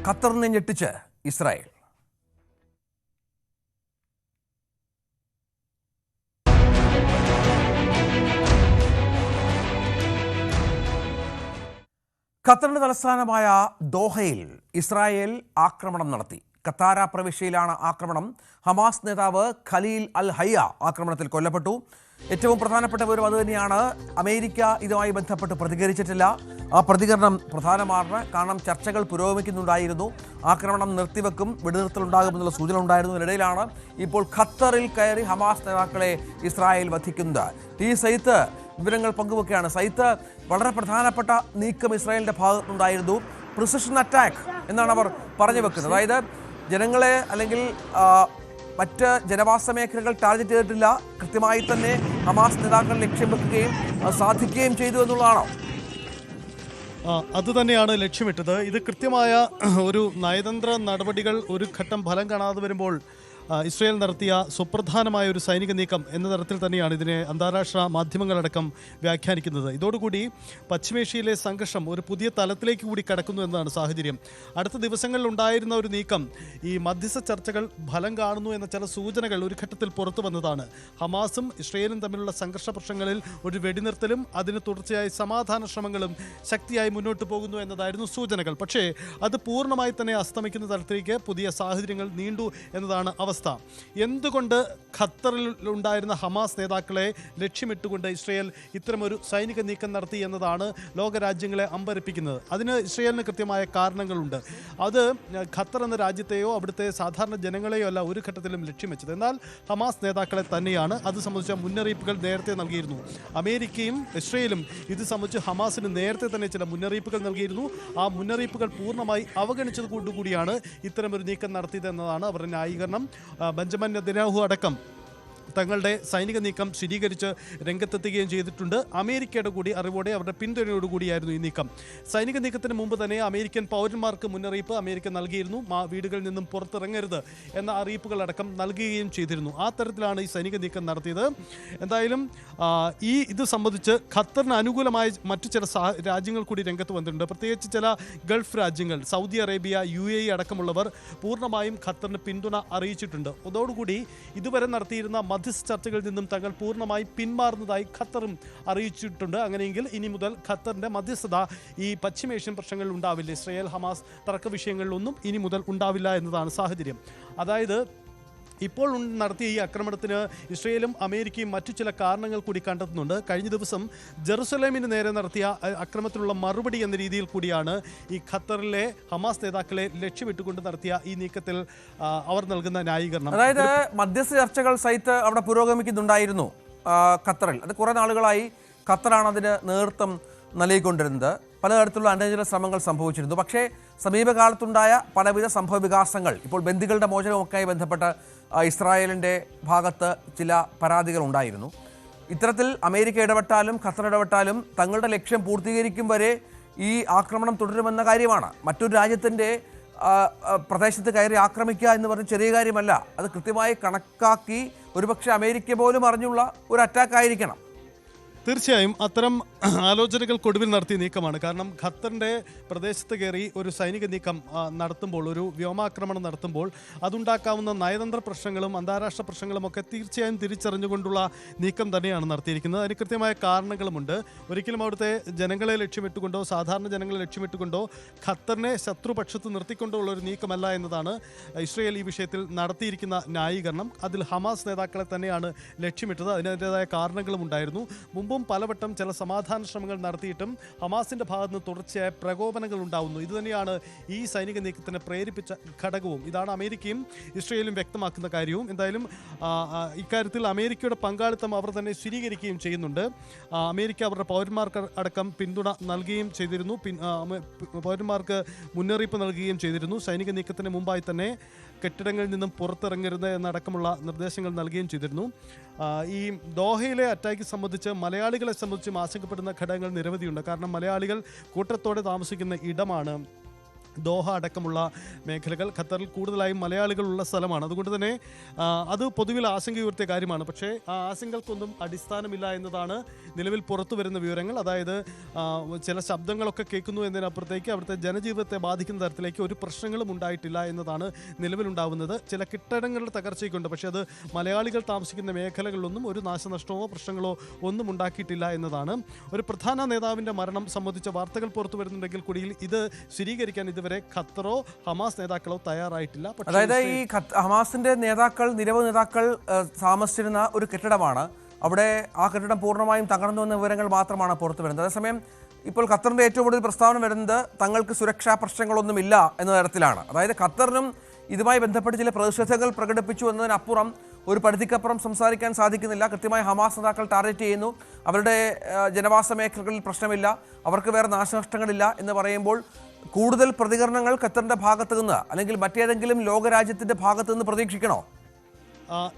ഖത്തറിനെ ഞെട്ടിച്ച് Israel. ഖത്തറിന്റെ തലസ്ഥാനമായ ദോഹയിൽ ഇസ്രായേൽ ആക്രമണം നടത്തി. ഖത്താര പ്രവിശ്യയിലാണ് ആക്രമണം. ഹമാസ് നേതാവ് ഖലീൽ അൽ ഹയ്യ ആക്രമണത്തിൽ കൊല്ലപ്പെട്ടു. ഏറ്റവും പ്രധാനപ്പെട്ട വിവരം അതുതന്നെയാണ്. അമേരിക്ക ഇതുമായി ബന്ധപ്പെട്ട് പ്രതികരിച്ചിട്ടില്ല. ആ പ്രതികരണം പ്രധാനമാണ്. കാരണം ചർച്ചകൾ പുരോഗമിക്കുന്നുണ്ടായിരുന്നു. ആക്രമണം നിർത്തിവെക്കും, വെടിനിർത്തലുണ്ടാകുമെന്നുള്ള സൂചന ഉണ്ടായിരുന്നു. ഇതിനിടയിലാണ് ഇപ്പോൾ ഖത്തറിൽ കയറി ഹമാസ് നേതാക്കളെ ഇസ്രായേൽ വധിക്കുന്നത്. ഈ സൈത്ത് വിവരങ്ങൾ പങ്കുവെക്കുകയാണ്. സൈത്ത്, വളരെ പ്രധാനപ്പെട്ട നീക്കം ഇസ്രായേലിന്റെ ഭാഗത്തുനിന്നുണ്ടായിരുന്നു. പ്രിസിഷൻ അറ്റാക്ക് എന്നാണ് അവർ പറഞ്ഞു വെക്കുന്നത്. അതായത് ജനങ്ങളെ അല്ലെങ്കിൽ മറ്റ് ജനവാസ മേഖലകൾ ടാർഗറ്റ് ചെയ്തിട്ടില്ല, കൃത്യമായി തന്നെ ഹമാസ് നേതാക്കൾ ലക്ഷ്യം വെക്കുകയും സാധിക്കുകയും ചെയ്തു എന്നുള്ളതാണോ? അതുതന്നെയാണ് ലക്ഷ്യമിട്ടത്. ഇത് കൃത്യമായ ഒരു നയതന്ത്ര നടപടികൾ ഒരു ഘട്ടം ഫലം കാണാതെ വരുമ്പോൾ ഇസ്രായേൽ നടത്തിയ സുപ്രധാനമായ ഒരു സൈനിക നീക്കം എന്ന തരത്തിൽ തന്നെയാണ് ഇതിനെ അന്താരാഷ്ട്ര മാധ്യമങ്ങളടക്കം വ്യാഖ്യാനിക്കുന്നത്. ഇതോടുകൂടി പശ്ചിമേഷ്യയിലെ സംഘർഷം ഒരു പുതിയ തലത്തിലേക്ക് കൂടി കടക്കുന്നു എന്നതാണ് സാഹചര്യം. അടുത്ത ദിവസങ്ങളിൽ ഉണ്ടായിരുന്ന ഒരു നീക്കം, ഈ മധ്യസ്ഥ ചർച്ചകൾ ഫലം കാണുന്നു എന്ന ചില സൂചനകൾ ഒരു ഘട്ടത്തിൽ പുറത്തു വന്നതാണ്. ഹമാസും ഇസ്രായേലും തമ്മിലുള്ള സംഘർഷ പ്രശ്നങ്ങളിൽ ഒരു വെടിനിർത്തലും അതിന് തുടർച്ചയായി സമാധാന ശ്രമങ്ങളും ശക്തിയായി മുന്നോട്ട് പോകുന്നു എന്നതായിരുന്നു സൂചനകൾ. പക്ഷേ അത് പൂർണ്ണമായി തന്നെ അസ്തമിക്കുന്ന തരത്തിലേക്ക് പുതിയ സാഹചര്യങ്ങൾ നീണ്ടു എന്നതാണ് അവസ്ഥ. എന്തുകൊണ്ട് ഖത്തറിൽ ഉണ്ടായിരുന്ന ഹമാസ് നേതാക്കളെ ലക്ഷ്യമിട്ടുകൊണ്ട് ഇസ്രായേൽ ഇത്തരമൊരു സൈനിക നീക്കം നടത്തി എന്നതാണ് ലോകരാജ്യങ്ങളെ അമ്പരപ്പിക്കുന്നത്. അതിന് ഇസ്രായേലിന് കൃത്യമായ കാരണങ്ങളുണ്ട്. അത് ഖത്തർ എന്ന രാജ്യത്തെയോ അവിടുത്തെ സാധാരണ ജനങ്ങളെയോ അല്ല ഒരു ഘട്ടത്തിലും ലക്ഷ്യം വെച്ചത്. എന്നാൽ ഹമാസ് നേതാക്കളെ തന്നെയാണ്. അത് സംബന്ധിച്ച മുന്നറിയിപ്പുകൾ നേരത്തെ നൽകിയിരുന്നു. അമേരിക്കയും ഇസ്രായേലും ഇത് സംബന്ധിച്ച് ഹമാസിന് നേരത്തെ തന്നെ ചില മുന്നറിയിപ്പുകൾ നൽകിയിരുന്നു. ആ മുന്നറിയിപ്പുകൾ പൂർണ്ണമായി അവഗണിച്ചത് കൊണ്ടുകൂടിയാണ് ഇത്തരമൊരു നീക്കം നടത്തിയത് എന്നതാണ് അവരുടെ ന്യായീകരണം. ബെഞ്ചമിൻ നെതന്യാഹു അടക്കം തങ്ങളുടെ സൈനിക നീക്കം സ്ഥിരീകരിച്ച് രംഗത്തെത്തുകയും ചെയ്തിട്ടുണ്ട്. അമേരിക്കയുടെ കൂടി അറിവോടെ അവരുടെ പിന്തുണയോടുകൂടിയായിരുന്നു ഈ നീക്കം. സൈനിക നീക്കത്തിന് മുമ്പ് തന്നെ അമേരിക്കൻ പൗരന്മാർക്ക് മുന്നറിയിപ്പ് അമേരിക്ക നൽകിയിരുന്നു. വീടുകളിൽ നിന്നും പുറത്തിറങ്ങരുത് എന്ന അറിയിപ്പുകളടക്കം നൽകുകയും ചെയ്തിരുന്നു. ആ തരത്തിലാണ് ഈ സൈനിക നീക്കം നടത്തിയത്. എന്തായാലും ഇത് സംബന്ധിച്ച് ഖത്തറിന് അനുകൂലമായ മറ്റു ചില രാജ്യങ്ങൾ കൂടി രംഗത്ത് വന്നിട്ടുണ്ട്. പ്രത്യേകിച്ച് ചില ഗൾഫ് രാജ്യങ്ങൾ, സൗദി അറേബ്യ, UAE അടക്കമുള്ളവർ പൂർണ്ണമായും ഖത്തറിന് പിന്തുണ അറിയിച്ചിട്ടുണ്ട്. അതോടുകൂടി ഇതുവരെ നടത്തിയിരുന്ന മധ്യസ്ഥ ചർച്ചകളിൽ നിന്നും തങ്ങൾ പൂർണ്ണമായി പിന്മാറുന്നതായി ഖത്തറും അറിയിച്ചിട്ടുണ്ട്. അങ്ങനെയെങ്കിൽ ഇനി മുതൽ ഖത്തറിന്റെ മധ്യസ്ഥത ഈ പശ്ചിമേഷ്യൻ പ്രശ്നങ്ങളിൽ ഉണ്ടാവില്ല. ഇസ്രായേൽ ഹമാസ് തർക്ക വിഷയങ്ങളിലൊന്നും ഇനി മുതൽ ഉണ്ടാവില്ല എന്നതാണ് സാഹചര്യം. അതായത് ഇപ്പോൾ നടത്തിയ ഈ ആക്രമണത്തിന് ഇസ്രായേലും അമേരിക്കയും മറ്റു ചില കാരണങ്ങൾ കൂടി കണ്ടെത്തുന്നുണ്ട്. കഴിഞ്ഞ ദിവസം ജെറുസലേമിന് നേരെ നടത്തിയ ആക്രമണത്തിനുള്ള മറുപടി എന്ന രീതിയിൽ കൂടിയാണ് ഈ ഖത്തറിലെ ഹമാസ് നേതാക്കളെ ലക്ഷ്യമിട്ടുകൊണ്ട് നടത്തിയ ഈ നീക്കത്തിൽ അവർ നൽകുന്ന ന്യായീകരണം. അതായത് മധ്യസ്ഥ ചർച്ചകൾ സൈത്ത് അവിടെ പുരോഗമിക്കുന്നുണ്ടായിരുന്നു ഖത്തറിൽ. അത് കുറേ നാളുകളായി ഖത്തറാണ് അതിന് നേതൃത്വം നൽകിക്കൊണ്ടിരുന്നത്. പലതരത്തിലുള്ള അനുരഞ്ജന ശ്രമങ്ങൾ സംഭവിച്ചിരുന്നു. പക്ഷേ സമീപകാലത്തുണ്ടായ പലവിധ സംഭവ വികാസങ്ങൾ, ഇപ്പോൾ ബന്ദികളുടെ മോചനവുമൊക്കെയായി ബന്ധപ്പെട്ട് ഇസ്രായേലിൻ്റെ ഭാഗത്ത് ചില പരാതികൾ ഉണ്ടായിരുന്നു. ഇത്തരത്തിൽ അമേരിക്ക ഇടപെട്ടാലും ഖത്തർ ഇടപെട്ടാലും തങ്ങളുടെ ലക്ഷ്യം പൂർത്തീകരിക്കും വരെ ഈ ആക്രമണം തുടരുമെന്ന കാര്യമാണ്. മറ്റൊരു രാജ്യത്തിൻ്റെ പ്രദേശത്ത് കയറി ആക്രമിക്കുക എന്ന് പറഞ്ഞ ചെറിയ കാര്യമല്ല. അത് കൃത്യമായി കണക്കാക്കി ഒരുപക്ഷെ അമേരിക്ക പോലും അറിഞ്ഞുള്ള ഒരു അറ്റാക്ക് ആയിരിക്കണം. തീർച്ചയായും അത്തരം ആലോചനകൾക്കൊടുവിൽ നടത്തിയ നീക്കമാണ്. കാരണം ഖത്തറിൻ്റെ പ്രദേശത്ത് കയറി ഒരു സൈനിക നീക്കം നടത്തുമ്പോൾ, ഒരു വ്യോമാക്രമണം നടത്തുമ്പോൾ അതുണ്ടാക്കാവുന്ന നയതന്ത്ര പ്രശ്നങ്ങളും അന്താരാഷ്ട്ര പ്രശ്നങ്ങളും ഒക്കെ തീർച്ചയായും തിരിച്ചറിഞ്ഞുകൊണ്ടുള്ള നീക്കം തന്നെയാണ് നടത്തിയിരിക്കുന്നത്. അതിന് കൃത്യമായ കാരണങ്ങളുമുണ്ട്. ഒരിക്കലും അവിടുത്തെ ജനങ്ങളെ ലക്ഷ്യമിട്ടുകൊണ്ടോ സാധാരണ ജനങ്ങളെ ലക്ഷ്യമിട്ടുകൊണ്ടോ ഖത്തറിനെ ശത്രുപക്ഷത്ത് നിർത്തിക്കൊണ്ടോ ഉള്ളൊരു നീക്കമല്ല എന്നതാണ് ഇസ്രായേൽ ഈ വിഷയത്തിൽ നടത്തിയിരിക്കുന്ന ന്യായീകരണം. അതിൽ ഹമാസ് നേതാക്കളെ തന്നെയാണ് ലക്ഷ്യമിട്ടത്. അതിൻ്റേതായ കാരണങ്ങളും ഉണ്ടായിരുന്നു. മുമ്പും പലവട്ടം ചില സമാധാന ശ്രമങ്ങൾ നടത്തിയിട്ടും ഹമാസിന്റെ ഭാഗത്ത് നിന്ന് തുടർച്ചയായ പ്രകോപനങ്ങൾ ഉണ്ടാവുന്നു. ഇതുതന്നെയാണ് ഈ സൈനിക നീക്കത്തിന് പ്രേരിപ്പിച്ച ഘടകവും. ഇതാണ് അമേരിക്കയും ഇസ്രായേലും വ്യക്തമാക്കുന്ന കാര്യവും. എന്തായാലും ഇക്കാര്യത്തിൽ അമേരിക്കയുടെ പങ്കാളിത്തം അവർ തന്നെ സ്ഥിരീകരിക്കുകയും ചെയ്യുന്നുണ്ട്. അമേരിക്ക അവരുടെ പൗരന്മാർക്ക് അടക്കം പിന്തുണ നൽകുകയും ചെയ്തിരുന്നു. പൗരന്മാർക്ക് മുന്നറിയിപ്പ് നൽകുകയും ചെയ്തിരുന്നു. സൈനിക നീക്കത്തിന് മുമ്പായി തന്നെ കെട്ടിടങ്ങളിൽ നിന്നും പുറത്തിറങ്ങരുത് എന്നടക്കമുള്ള നിർദ്ദേശങ്ങൾ നൽകുകയും ചെയ്തിരുന്നു. ഈ ദോഹയിലെ അറ്റാക്ക് സംബന്ധിച്ച് മലയാളികളെ സംബന്ധിച്ചും ആശങ്കപ്പെടുന്ന ഘടകങ്ങൾ നിരവധിയുണ്ട്. കാരണം മലയാളികൾ കൂട്ടത്തോടെ താമസിക്കുന്ന ഇടമാണ് ദോഹ അടക്കമുള്ള മേഖലകൾ ഖത്തറിൽ കൂടുതലായും മലയാളികളുള്ള സ്ഥലമാണ്. അതുകൊണ്ട് തന്നെ അത് പൊതുവിൽ ആശങ്കയുയർത്തിയ കാര്യമാണ്. പക്ഷേ ആ ആശങ്കകൾക്കൊന്നും അടിസ്ഥാനമില്ല എന്നതാണ് നിലവിൽ പുറത്തു വരുന്ന വിവരങ്ങൾ. അതായത് ചില ശബ്ദങ്ങളൊക്കെ കേൾക്കുന്നു എന്നതിനപ്പുറത്തേക്ക് അവിടുത്തെ ജനജീവിതത്തെ ബാധിക്കുന്ന തരത്തിലേക്ക് ഒരു പ്രശ്നങ്ങളും ഉണ്ടായിട്ടില്ല എന്നതാണ് നിലവിലുണ്ടാവുന്നത്. ചില കെട്ടിടങ്ങളുടെ തകർച്ചയ്ക്കുണ്ട്, പക്ഷേ അത് മലയാളികൾ താമസിക്കുന്ന മേഖലകളിലൊന്നും ഒരു നാശനഷ്ടമോ പ്രശ്നങ്ങളോ ഒന്നും ഉണ്ടാക്കിയിട്ടില്ല എന്നതാണ്. ഒരു പ്രധാന നേതാവിൻ്റെ മരണം സംബന്ധിച്ച വാർത്തകൾ പുറത്തു വരുന്നുണ്ടെങ്കിൽ കൂടി ഇത് സ്ഥിരീകരിക്കാൻ ഇതുവരെ ഖത്തറോ ഹമാസ് നേതാക്കളോ തയ്യാറായിട്ടില്ല. അതായത് ഈ ഹമാസിന്റെ നേതാക്കൾ, നിരവധി നേതാക്കൾ താമസിച്ചിരുന്ന ഒരു കെട്ടിടമാണ്. അവിടെ ആ കെട്ടിടം പൂർണ്ണമായും തകർന്നു വന്ന വിവരങ്ങൾ മാത്രമാണ് പുറത്തു വരുന്നത്. അതേസമയം ഇപ്പോൾ ഖത്തറിന്റെ ഏറ്റവും കൂടുതൽ പ്രസ്താവന വരുന്നത് തങ്ങൾക്ക് സുരക്ഷാ പ്രശ്നങ്ങളൊന്നുമില്ല എന്ന തരത്തിലാണ്. അതായത് ഖത്തറിനും ഇതുമായി ബന്ധപ്പെട്ട് ചില പ്രതിഷേധങ്ങൾ പ്രകടിപ്പിച്ചു എന്നതിനപ്പുറം ഒരു പരിധിക്കപ്പുറം സംസാരിക്കാൻ സാധിക്കുന്നില്ല. കൃത്യമായി ഹമാസ് നേതാക്കൾ ടാർഗറ്റ് ചെയ്യുന്നു. അവരുടെ ജനവാസ മേഖലകളിൽ പ്രശ്നമില്ല, അവർക്ക് വേറെ നാശനഷ്ടങ്ങളില്ല എന്ന് പറയുമ്പോൾ കൂടുതൽ പ്രതികരണങ്ങൾ ഖത്തറിന്റെ ഭാഗത്ത് നിന്ന് അല്ലെങ്കിൽ മറ്റേതെങ്കിലും ലോകരാജ്യത്തിന്റെ ഭാഗത്ത് നിന്ന് പ്രതീക്ഷിക്കണോ?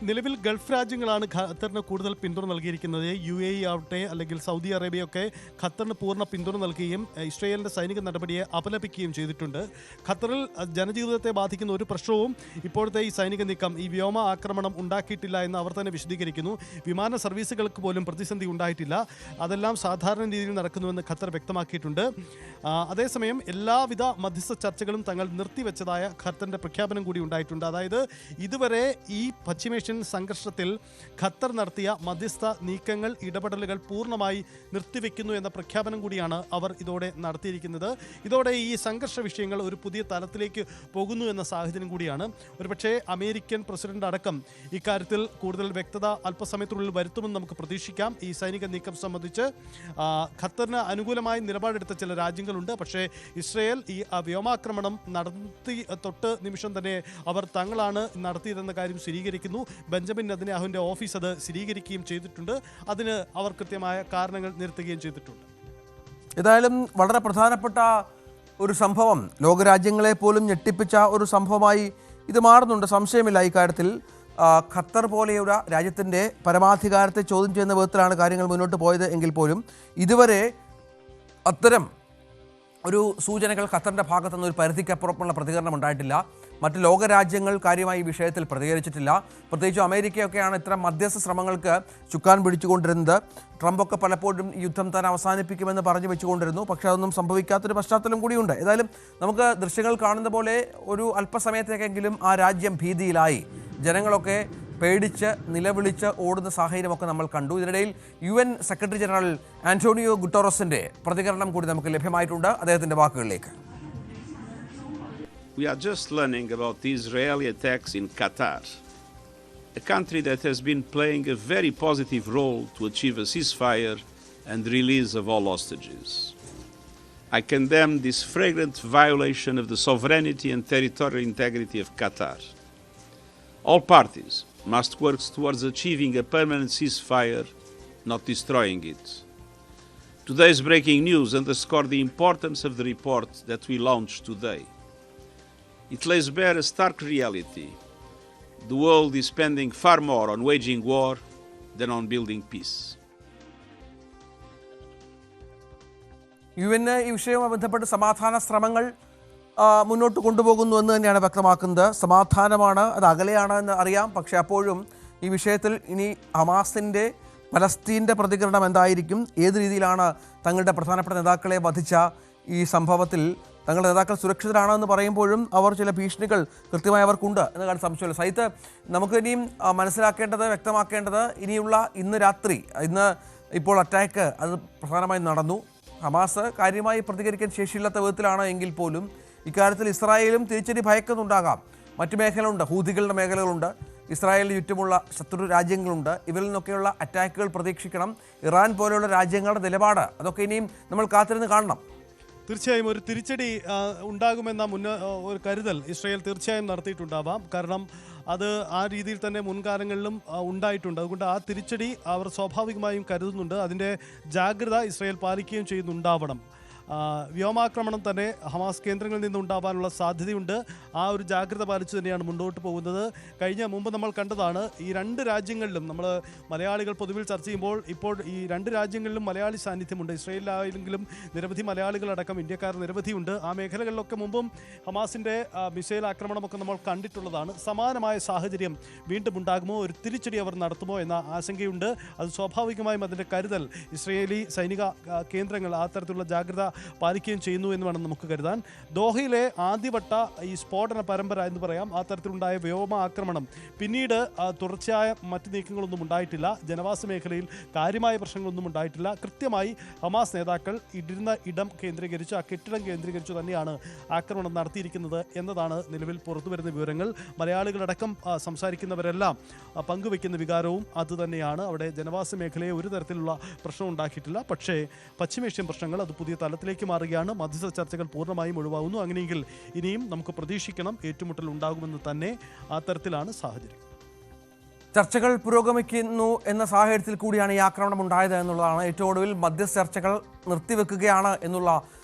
നിലവിൽ ഗൾഫ് രാജ്യങ്ങളാണ് ഖത്തറിന് കൂടുതൽ പിന്തുണ നൽകിയിരിക്കുന്നത്. UAE ആവട്ടെ അല്ലെങ്കിൽ സൗദി അറേബ്യയൊക്കെ ഖത്തറിന് പൂർണ്ണ പിന്തുണ നൽകുകയും ഇസ്രായേലിൻ്റെ സൈനിക നടപടിയെ അപലപിക്കുകയും ചെയ്തിട്ടുണ്ട്. ഖത്തറിൽ ജനജീവിതത്തെ ബാധിക്കുന്ന ഒരു പ്രശ്നവും ഇപ്പോഴത്തെ ഈ സൈനിക നീക്കം, ഈ വ്യോമ ആക്രമണം ഉണ്ടാക്കിയിട്ടില്ല എന്ന് അവർ തന്നെ വിശദീകരിക്കുന്നു. വിമാന സർവീസുകൾക്ക് പോലും പ്രതിസന്ധി ഉണ്ടായിട്ടില്ല, അതെല്ലാം സാധാരണ രീതിയിൽ നടക്കുന്നുവെന്ന് ഖത്തർ വ്യക്തമാക്കിയിട്ടുണ്ട്. അതേസമയം എല്ലാവിധ മധ്യസ്ഥ ചർച്ചകളും തങ്ങൾ നിർത്തിവെച്ചതായ ഖത്തറിൻ്റെ പ്രഖ്യാപനം കൂടി ഉണ്ടായിട്ടുണ്ട്. അതായത് ഇതുവരെ ഈ പശ്ചിമേഷ്യൻ സംഘർഷത്തിൽ ഖത്തർ നടത്തിയ മധ്യസ്ഥ നീക്കങ്ങൾ, ഇടപെടലുകൾ പൂർണ്ണമായി നിർത്തിവെക്കുന്നു എന്ന പ്രഖ്യാപനം കൂടിയാണ് അവർ ഇതോടെ നടത്തിയിരിക്കുന്നത്. ഇതോടെ ഈ സംഘർഷ വിഷയങ്ങൾ ഒരു പുതിയ തലത്തിലേക്ക് പോകുന്നു എന്ന സാഹചര്യം കൂടിയാണ്. ഒരുപക്ഷെ അമേരിക്കൻ പ്രസിഡന്റ് അടക്കം ഇക്കാര്യത്തിൽ കൂടുതൽ വ്യക്തത അല്പസമയത്തിനുള്ളിൽ വരുത്തുമെന്ന് നമുക്ക് പ്രതീക്ഷിക്കാം. ഈ സൈനിക നീക്കം സംബന്ധിച്ച് ഖത്തറിന് അനുകൂലമായി നിലപാടെടുത്ത ചില രാജ്യങ്ങളുണ്ട്. പക്ഷേ ഇസ്രായേൽ ഈ വ്യോമാക്രമണം നടത്തി തൊട്ട് നിമിഷം തന്നെ അവർ തങ്ങളാണ് നടത്തിയതെന്ന കാര്യം സ്ഥിരീകരിക്കുന്നു. ബെഞ്ചമിൻ നെതന്യാഹുവിൻ്റെ ഓഫീസ് അത് സ്ഥിരീകരിക്കുകയും ചെയ്തിട്ടുണ്ട്. അതിന് അവർ കൃത്യമായ കാരണങ്ങൾ നിരത്തുകയും ചെയ്തിട്ടുണ്ട്. ഏതായാലും വളരെ പ്രധാനപ്പെട്ട ഒരു സംഭവം, ലോകരാജ്യങ്ങളെ പോലും ഞെട്ടിപ്പിച്ച ഒരു സംഭവമായി ഇത് മാറുന്നുണ്ട്, സംശയമില്ല ഇക്കാര്യത്തിൽ. ഖത്തർ പോലെയുള്ള രാജ്യത്തിൻ്റെ പരമാധികാരത്തെ ചോദ്യം ചെയ്യുന്ന വിധത്തിലാണ് കാര്യങ്ങൾ മുന്നോട്ട് പോയത് എങ്കിൽ പോലും ഇതുവരെ അത്തരം ഒരു സൂചനകൾ ഖത്തറിൻ്റെ ഭാഗത്തുനിന്ന് ഒരു പരിധിക്കപ്പുറമുള്ള പ്രതികരണം ഉണ്ടായിട്ടില്ല. മറ്റ് ലോകരാജ്യങ്ങൾ കാര്യമായി ഈ വിഷയത്തിൽ പ്രതികരിച്ചിട്ടില്ല. പ്രത്യേകിച്ചും അമേരിക്കയൊക്കെയാണ് ഇത്തരം മധ്യസ്ഥ ശ്രമങ്ങൾക്ക് ചുക്കാൻ പിടിച്ചുകൊണ്ടിരുന്നത്. ട്രംപൊക്കെ പലപ്പോഴും ഈ യുദ്ധം താൻ അവസാനിപ്പിക്കുമെന്ന് പറഞ്ഞു വെച്ചുകൊണ്ടിരുന്നു. പക്ഷേ അതൊന്നും സംഭവിക്കാത്തൊരു പശ്ചാത്തലം കൂടിയുണ്ട്. ഏതായാലും നമുക്ക് ദൃശ്യങ്ങൾ കാണുന്ന പോലെ ഒരു അല്പസമയത്തേക്കെങ്കിലും ആ രാജ്യം ഭീതിയിലായി, ജനങ്ങളൊക്കെ പേടിച്ച് നിലവിളിച്ച് ഓടുന്ന സാഹചര്യമൊക്കെ നമ്മൾ കണ്ടു. ഇതിനിടയിൽ UN സെക്രട്ടറി ജനറൽ ആന്റോണിയോ ഗുട്ടറസിന്റെ പ്രതികരണം കൂടി നമുക്ക് ലഭ്യമായിട്ടുണ്ട്. അദ്ദേഹത്തിന്റെ വാക്കുകളിലേക്ക്. We are just learning about the Israeli attacks in Qatar, a country that has been playing a very positive role to achieve a ceasefire and release of all hostages. I condemn this flagrant violation of the sovereignty and territorial integrity of Qatar. All parties must work towards achieving a permanent ceasefire, not destroying it. Today's breaking news underscores the importance of the report that we launched today. It lays bare a stark reality. The world is spending far more on waging war than on building peace. UN ഈ വിഷയവുമായി ബന്ധപ്പെട്ട് സമാധാന ശ്രമങ്ങൾ മുന്നോട്ട് കൊണ്ടുപോകുന്നു എന്ന് തന്നെയാണ് വ്യക്തമാക്കുന്നത്. സമാധാനമാണ്, അത് അകലെയാണ് എന്ന് അറിയാം. പക്ഷേ അപ്പോഴും ഈ വിഷയത്തിൽ ഇനി ഹമാസിൻ്റെ, പലസ്തീൻ്റെ പ്രതികരണം എന്തായിരിക്കും, ഏത് രീതിയിലാണ് തങ്ങളുടെ പ്രധാനപ്പെട്ട നേതാക്കളെ വധിച്ച ഈ സംഭവത്തിൽ തങ്ങളുടെ നേതാക്കൾ സുരക്ഷിതരാണെന്ന് പറയുമ്പോഴും അവർ ചില ഭീഷണികൾ കൃത്യമായി അവർക്കുണ്ട് എന്ന കാര്യം സംശയമില്ല. സൈത്ത്, നമുക്ക് ഇനിയും മനസ്സിലാക്കേണ്ടത്, വ്യക്തമാക്കേണ്ടത്, ഇനിയുള്ള ഇന്ന് രാത്രി, ഇന്ന് ഇപ്പോൾ അറ്റാക്ക് അത് പ്രധാനമായും നടന്നു. ഹമാസ് കാര്യമായി പ്രതികരിക്കാൻ ശേഷിയില്ലാത്ത വിധത്തിലാണ് എങ്കിൽ പോലും ഇക്കാര്യത്തിൽ ഇസ്രായേലും തിരിച്ചടി ഭയക്കുന്നുണ്ടാകാം. മറ്റു മേഖലകളുണ്ട്, ഹൂതികളുടെ മേഖലകളുണ്ട്, ഇസ്രായേലിന് ചുറ്റുമുള്ള ശത്രു രാജ്യങ്ങളുണ്ട്. ഇവരിൽ നിന്നൊക്കെയുള്ള അറ്റാക്കുകൾ പ്രതീക്ഷിക്കണം. ഇറാൻ പോലെയുള്ള രാജ്യങ്ങളുടെ നിലപാട്, അതൊക്കെ ഇനിയും നമ്മൾ കാത്തിരുന്ന് കാണണം. തീർച്ചയായും ഒരു തിരിച്ചടി ഉണ്ടാകുമെന്ന ഒരു കരുതൽ ഇസ്രായേൽ തീർച്ചയായും നടത്തിയിട്ടുണ്ടാവാം. കാരണം അത് ആ രീതിയിൽ തന്നെ മുൻകാലങ്ങളിലും ഉണ്ടായിട്ടുണ്ട്. അതുകൊണ്ട് ആ തിരിച്ചടി അവർ സ്വാഭാവികമായും കരുതുന്നുണ്ട്. അതിൻ്റെ ജാഗ്രത ഇസ്രായേൽ പാലിക്കുകയും ചെയ്യുന്നുണ്ടാവണം. വ്യോമാക്രമണം തന്നെ ഹമാസ് കേന്ദ്രങ്ങളിൽ നിന്നുണ്ടാവാനുള്ള സാധ്യതയുണ്ട്. ആ ഒരു ജാഗ്രത പാലിച്ചു തന്നെയാണ് മുന്നോട്ട് പോകുന്നത്. മുമ്പ് നമ്മൾ കണ്ടതാണ്, ഈ രണ്ട് രാജ്യങ്ങളിലും നമ്മൾ മലയാളികൾ പൊതുവിൽ ചർച്ച ചെയ്യുമ്പോൾ ഇപ്പോൾ ഈ രണ്ട് രാജ്യങ്ങളിലും മലയാളി സാന്നിധ്യമുണ്ട്. ഇസ്രയേലിലായെങ്കിലും നിരവധി മലയാളികളടക്കം ഇന്ത്യക്കാർ നിരവധിയുണ്ട്. ആ മേഖലകളിലൊക്കെ മുമ്പും ഹമാസിൻ്റെ മിസൈൽ ആക്രമണമൊക്കെ നമ്മൾ കണ്ടിട്ടുള്ളതാണ്. സമാനമായ സാഹചര്യം വീണ്ടും ഉണ്ടാകുമോ, ഒരു തിരിച്ചടി അവർ നടത്തുമോ എന്ന ആശങ്കയുണ്ട്. അത് സ്വാഭാവികമായും അതിൻ്റെ കരുതൽ ഇസ്രയേലി സൈനിക കേന്ദ്രങ്ങൾ ആ തരത്തിലുള്ള ജാഗ്രത പാലിക്കുകയും ചെയ്യുന്നു എന്ന് വേണം നമുക്ക് കരുതാൻ. ദോഹയിലെ ആദ്യവട്ട ഈ സ്ഫോടന പരമ്പര എന്ന് പറയാം, ആ തരത്തിലുണ്ടായ വ്യോമ ആക്രമണം പിന്നീട് തുടർച്ചയായ മറ്റ് നീക്കങ്ങളൊന്നും ഉണ്ടായിട്ടില്ല. ജനവാസ മേഖലയിൽ കാര്യമായ പ്രശ്നങ്ങളൊന്നും ഉണ്ടായിട്ടില്ല. കൃത്യമായി ഹമാസ് നേതാക്കൾ ഇരുന്ന ഇടം കേന്ദ്രീകരിച്ച്, ആ കെട്ടിടം കേന്ദ്രീകരിച്ച് തന്നെയാണ് ആക്രമണം നടത്തിയിരിക്കുന്നത് എന്നതാണ് നിലവിൽ പുറത്തുവരുന്ന വിവരങ്ങൾ. മലയാളികളടക്കം സംസാരിക്കുന്നവരെല്ലാം പങ്കുവയ്ക്കുന്ന വികാരവും അതുതന്നെയാണ്. അവിടെ ജനവാസ മേഖലയെ ഒരു തരത്തിലുള്ള പ്രശ്നം ഉണ്ടാക്കിയിട്ടില്ല. പക്ഷേ പശ്ചിമേഷ്യൻ പ്രശ്നങ്ങൾ അത് പുതിയ തലത്തിലേക്ക് മാറുകയാണ്. മധ്യസ്ഥ ചർച്ചകൾ പൂർണ്ണമായും ഒഴിവാകുന്നു. അങ്ങനെയെങ്കിൽ ഇനിയും നമുക്ക് പ്രതീക്ഷിക്കണം ഏറ്റുമുട്ടൽ ഉണ്ടാകുമെന്ന് തന്നെ. ആ തരത്തിലാണ് സാഹചര്യം. ചർച്ചകൾ പുരോഗമിക്കുന്നു എന്ന സാഹചര്യത്തിൽ കൂടിയാണ് ഈ ആക്രമണം ഉണ്ടായത് എന്നുള്ളതാണ്. ഏറ്റവും ഒടുവിൽ മധ്യസ്ഥ ചർച്ചകൾ നിർത്തിവെക്കുകയാണ് എന്നുള്ള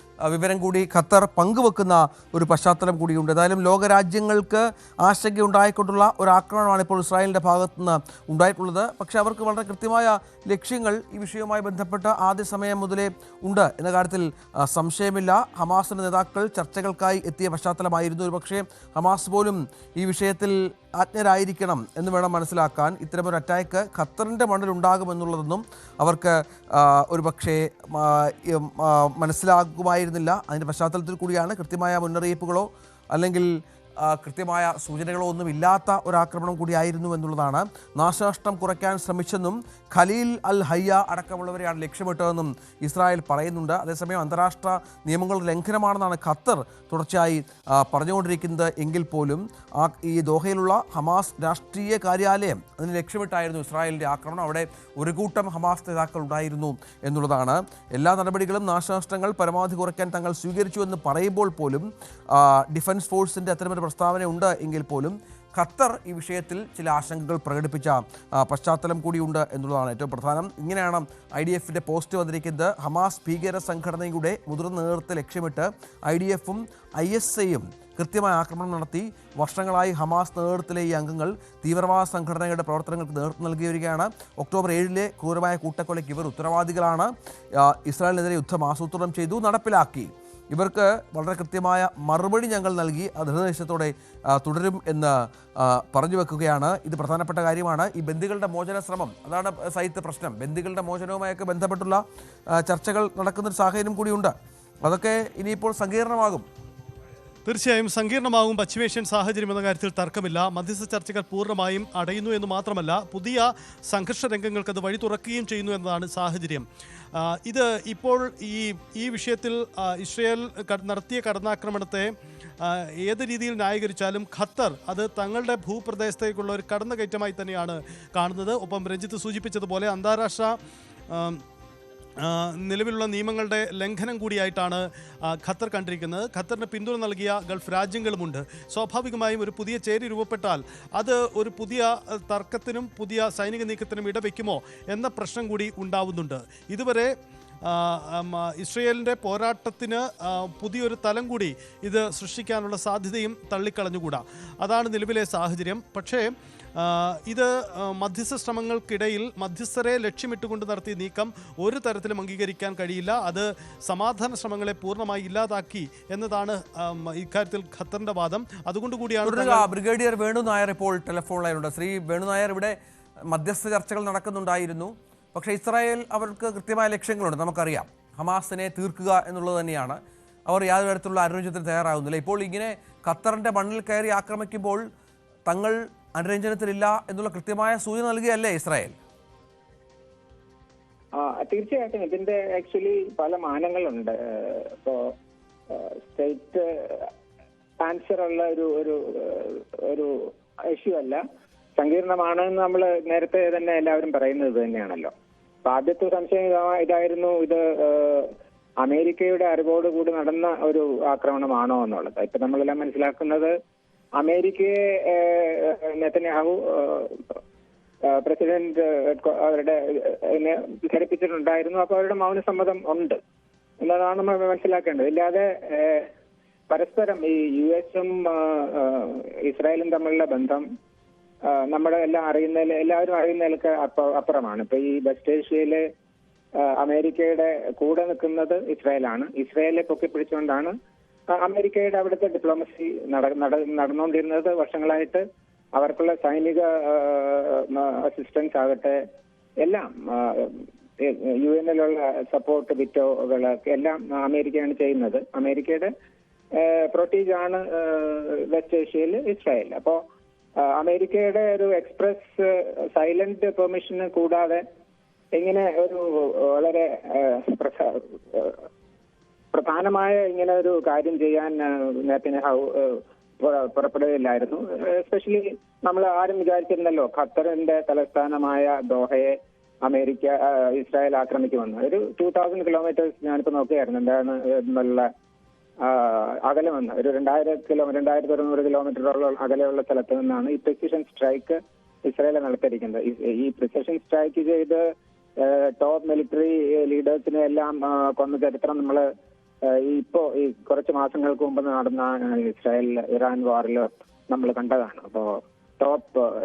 വിവരം കൂടി ഖത്തർ പങ്കുവെക്കുന്ന ഒരു പശ്ചാത്തലം കൂടിയുണ്ട്. ഏതായാലും ലോകരാജ്യങ്ങൾക്ക് ആശങ്കയുണ്ടായിക്കൊണ്ടുള്ള ഒരു ആക്രമണമാണ് ഇപ്പോൾ ഇസ്രായേലിൻ്റെ ഭാഗത്തു നിന്ന് ഉണ്ടായിട്ടുള്ളത്. പക്ഷേ അവർക്ക് വളരെ കൃത്യമായ ലക്ഷ്യങ്ങൾ ഈ വിഷയവുമായി ബന്ധപ്പെട്ട് ആദ്യ സമയം മുതലേ ഉണ്ട് എന്ന കാര്യത്തിൽ സംശയമില്ല. ഹമാസിൻ്റെ നേതാക്കൾ ചർച്ചകൾക്കായി എത്തിയ പശ്ചാത്തലമായിരുന്നു. ഒരു പക്ഷേ ഹമാസ് പോലും ഈ വിഷയത്തിൽ അജ്ഞരായിരിക്കണം എന്ന് വേണം മനസ്സിലാക്കാൻ. ഇത്തരമൊരു അറ്റാക്ക് ഖത്തറിൻ്റെ മണ്ണിലുണ്ടാകുമെന്നുള്ളതൊന്നും അവർക്ക് ഒരു പക്ഷേ മനസ്സിലാകുമായിരുന്നില്ല. അതിൻ്റെ പശ്ചാത്തലത്തിൽ കൂടിയാണ് കൃത്യമായ മുന്നറിയിപ്പുകളോ അല്ലെങ്കിൽ കൃത്യമായ സൂചനകളോ ഒന്നും ഇല്ലാത്ത ഒരാക്രമണം കൂടിയായിരുന്നു എന്നുള്ളതാണ്. നാശനഷ്ടം കുറയ്ക്കാൻ ശ്രമിച്ചെന്നും ഖലീൽ അൽ ഹയ്യ അടക്കമുള്ളവരെയാണ് ലക്ഷ്യമിട്ടതെന്നും ഇസ്രായേൽ പറയുന്നുണ്ട്. അതേസമയം അന്താരാഷ്ട്ര നിയമങ്ങളുടെ ലംഘനമാണെന്നാണ് ഖത്തർ തുടർച്ചയായി പറഞ്ഞുകൊണ്ടിരിക്കുന്നത്. എങ്കിൽ പോലും ഈ ദോഹയിലുള്ള ഹമാസ് രാഷ്ട്രീയ കാര്യാലയം അതിന് ലക്ഷ്യമിട്ടായിരുന്നു ഇസ്രായേലിൻ്റെ ആക്രമണം. അവിടെ ഒരു കൂട്ടം ഹമാസ് നേതാക്കൾ ഉണ്ടായിരുന്നു എന്നുള്ളതാണ്. എല്ലാ നടപടികളും നാശനഷ്ടങ്ങൾ പരമാവധി കുറയ്ക്കാൻ തങ്ങൾ സ്വീകരിച്ചു എന്ന് പറയുമ്പോൾ പോലും ഡിഫൻസ് ഫോഴ്സിൻ്റെ അത്തരമൊരു പ്രസ്താവന ഉണ്ട് എങ്കിൽ പോലും ഖത്തർ ഈ വിഷയത്തിൽ ചില ആശങ്കകൾ പ്രകടിപ്പിച്ച പശ്ചാത്തലം കൂടിയുണ്ട് എന്നുള്ളതാണ് ഏറ്റവും പ്രധാനം. ഇങ്ങനെയാണ് IDF-ൻ്റെ പോസ്റ്റ് വന്നിരിക്കുന്നത്. ഹമാസ് ഭീകര സംഘടനയുടെ മുതിർന്ന നേതൃത്വത്തെ ലക്ഷ്യമിട്ട് IDF-ഉം ISIയും കൃത്യമായ ആക്രമണം നടത്തി. വർഷങ്ങളായി ഹമാസ് നേതൃത്വത്തിലെ ഈ അംഗങ്ങൾ തീവ്രവാദ സംഘടനയുടെ പ്രവർത്തനങ്ങൾക്ക് നേതൃത്വം നൽകി വരികയാണ്. ഒക്ടോബർ 7 ക്രൂരമായ കൂട്ടക്കൊലയ്ക്ക് ഇവർ ഉത്തരവാദികളാണ്. ഇസ്രായേലിനെതിരെ യുദ്ധം ആസൂത്രണം ചെയ്തു, നടപ്പിലാക്കി. ഇവർക്ക് വളരെ കൃത്യമായ മറുപടി ഞങ്ങൾ നൽകി, ദൃഢനിശ്ചയത്തോടെ തുടരും എന്ന് പറഞ്ഞു വെക്കുകയാണ്. ഇത് പ്രധാനപ്പെട്ട കാര്യമാണ്. ഈ ബന്ദികളുടെ മോചന ശ്രമം, അതാണ് സൈത്ത് പ്രശ്നം. ബന്ദികളുടെ മോചനവുമായൊക്കെ ബന്ധപ്പെട്ടുള്ള ചർച്ചകൾ നടക്കുന്നൊരു സാഹചര്യം കൂടിയുണ്ട്. അതൊക്കെ ഇനിയിപ്പോൾ സങ്കീർണമാകും. തീർച്ചയായും സങ്കീർണമാകും പശ്ചിമേഷ്യൻ സാഹചര്യം എന്ന കാര്യത്തിൽ തർക്കമില്ല. മധ്യസ്ഥ ചർച്ചകൾ പൂർണ്ണമായും അടയുന്നു എന്ന് മാത്രമല്ല, പുതിയ സംഘർഷ രംഗങ്ങൾക്ക് അത് വഴി തുറക്കുകയും ചെയ്യുന്നു എന്നതാണ് സാഹചര്യം. ഇത് ഇപ്പോൾ ഈ വിഷയത്തിൽ ഇസ്രയേൽ നടത്തിയ കടന്നാക്രമണത്തെ ഏത് രീതിയിൽ ന്യായീകരിച്ചാലും ഖത്തർ അത് തങ്ങളുടെ ഭൂപ്രദേശത്തേക്കുള്ള ഒരു കടന്നുകയറ്റമായി തന്നെയാണ് കാണുന്നത്. ഒപ്പം രഞ്ജിത്ത് സൂചിപ്പിച്ചതുപോലെ അന്താരാഷ്ട്ര നിലവിലുള്ള നിയമങ്ങളുടെ ലംഘനം കൂടിയായിട്ടാണ് ഖത്തർ കണ്ടിരിക്കുന്നത്. ഖത്തറിന് പിന്തുണ നൽകിയ ഗൾഫ് രാജ്യങ്ങളുമുണ്ട്. സ്വാഭാവികമായും ഒരു പുതിയ ചേരി രൂപപ്പെട്ടാൽ അത് ഒരു പുതിയ തർക്കത്തിനും പുതിയ സൈനിക നീക്കത്തിനും ഇടവെക്കുമോ എന്ന പ്രശ്നം കൂടി ഉണ്ടാവുന്നുണ്ട്. ഇതുവരെ ഇസ്രയേലിൻ്റെ പോരാട്ടത്തിന് പുതിയൊരു തലം കൂടി ഇത് സൃഷ്ടിക്കാനുള്ള സാധ്യതയും തള്ളിക്കളഞ്ഞുകൂടാ. അതാണ് നിലവിലെ സാഹചര്യം. പക്ഷേ ഇത് മധ്യസ്ഥ ശ്രമങ്ങൾക്കിടയിൽ മധ്യസ്ഥരെ ലക്ഷ്യമിട്ടുകൊണ്ട് നടത്തിയ നീക്കം ഒരു തരത്തിലും അംഗീകരിക്കാൻ കഴിയില്ല. അത് സമാധാന ശ്രമങ്ങളെ പൂർണ്ണമായി ഇല്ലാതാക്കി എന്നതാണ് ഇക്കാര്യത്തിൽ ഖത്തറിന്റെ വാദം. അതുകൊണ്ട് കൂടിയാണ് ബ്രിഗേഡിയർ വേണു നായർ ഇപ്പോൾ ടെലിഫോൺ ലൈനുണ്ട്. ശ്രീ വേണു നായർ, ഇവിടെ മധ്യസ്ഥ ചർച്ചകൾ നടക്കുന്നുണ്ടായിരുന്നു. പക്ഷേ ഇസ്രായേൽ അവർക്ക് കൃത്യമായ ലക്ഷ്യങ്ങളുണ്ട്, നമുക്കറിയാം. ഹമാസിനെ തീർക്കുക എന്നുള്ളത് തന്നെയാണ്. അവർ യാതൊരു തരത്തിലുള്ള അനുരഞ്ജനത്തിന് തയ്യാറാകുന്നില്ല. ഇപ്പോൾ ഇങ്ങനെ ഖത്തറിൻ്റെ മണ്ണിൽ കയറി ആക്രമിക്കുമ്പോൾ തങ്ങൾ അനുരഞ്ജനത്തിലില്ല എന്നുള്ള കൃത്യമായ സൂചന നൽകിയല്ലേ ഇസ്രായേൽ? തീർച്ചയായിട്ടും ഇതിന്റെ ആക്ച്വലി പല മാനങ്ങളുണ്ട്. ഇപ്പോ സ്റ്റേറ്റ് ആൻസർ ഉള്ള ഒരു ഇഷ്യൂ അല്ല, സങ്കീർണമാണെന്ന് നമ്മൾ നേരത്തെ തന്നെ എല്ലാവരും പറയുന്നത് തന്നെയാണല്ലോ. അപ്പൊ ആദ്യത്തെ സംശയം ഇതായിരുന്നു, ഇത് അമേരിക്കയുടെ അറിവോടുകൂടി നടന്ന ഒരു ആക്രമണമാണോ എന്നുള്ളത്. ഇപ്പൊ നമ്മളെല്ലാം മനസ്സിലാക്കുന്നത് അമേരിക്കയെ നെതന്യാഹു പ്രസിഡന്റ് അവരുടെ ധരിപ്പിച്ചിട്ടുണ്ടായിരുന്നു. അപ്പൊ അവരുടെ മൗനസമ്മതം ഉണ്ട്. എന്നതാണ് നമ്മൾ മനസ്സിലാക്കേണ്ടത്. ഇല്ലാതെ പരസ്പരം ഈ US-ഉം ഇസ്രായേലും തമ്മിലുള്ള ബന്ധം നമ്മുടെ എല്ലാവരും അറിയുന്നതിലൊക്കെ അപ്പുറമാണ്. ഇപ്പൊ ഈ വെസ്റ്റ് ഏഷ്യയില് അമേരിക്കയുടെ കൂടെ നിൽക്കുന്നത് ഇസ്രായേലാണ്. ഇസ്രായേലിനെ പൊക്കിപ്പിടിച്ചുകൊണ്ടാണ് അമേരിക്കയുടെ അവിടുത്തെ ഡിപ്ലോമസി നടന്നുകൊണ്ടിരുന്നത് വർഷങ്ങളായിട്ട്. അവർക്കുള്ള സൈനിക അസിസ്റ്റൻസ് ആകട്ടെ എല്ലാം UN-ലുള്ള സപ്പോർട്ട് വിറ്റോകൾ എല്ലാം അമേരിക്കയാണ് ചെയ്യുന്നത്. അമേരിക്കയുടെ പ്രൊട്ടീജ് ആണ് വെസ്റ്റ് ഏഷ്യയിൽ ഇസ്രായേൽ. അപ്പോ അമേരിക്കയുടെ ഒരു എക്സ്പ്രസ് സൈലന്റ് പെർമിഷന് കൂടാതെ ഇങ്ങനെ ഒരു വളരെ പ്രധാനമായ ഇങ്ങനെ ഒരു കാര്യം ചെയ്യാൻ നെതന്യാഹു പുറപ്പെടുകയില്ലായിരുന്നു. എസ്പെഷ്യലി നമ്മൾ ആരും വിചാരിച്ചിരുന്നല്ലോ ഖത്തറിന്റെ തലസ്ഥാനമായ ദോഹയെ ഇസ്രായേൽ ആക്രമിക്കുമെന്ന്. ഒരു 2000 കിലോമീറ്റേഴ്സ് ഞാനിപ്പോ നോക്കുകയായിരുന്നു എന്താണ് എന്നുള്ള അകലമെന്ന്. ഒരു 2100 കിലോമീറ്ററോളം അകലെയുള്ള സ്ഥലത്ത് നിന്നാണ് ഈ പ്രിസിഷൻ സ്ട്രൈക്ക് ഇസ്രായേൽ നടത്തിയിരിക്കുന്നത്. ഈ പ്രിസിഷൻ സ്ട്രൈക്ക് ചെയ്ത് ടോപ്പ് മിലിറ്ററി ലീഡേഴ്സിനെ എല്ലാം കൊന്ന ചരിത്രം നമ്മൾ ഈ കുറച്ച് മാസങ്ങൾക്ക് മുമ്പ് നടന്ന ഇസ്രായേൽ ഇറാൻ വാറിൽ നമ്മൾ കണ്ടതാണ്. അപ്പോ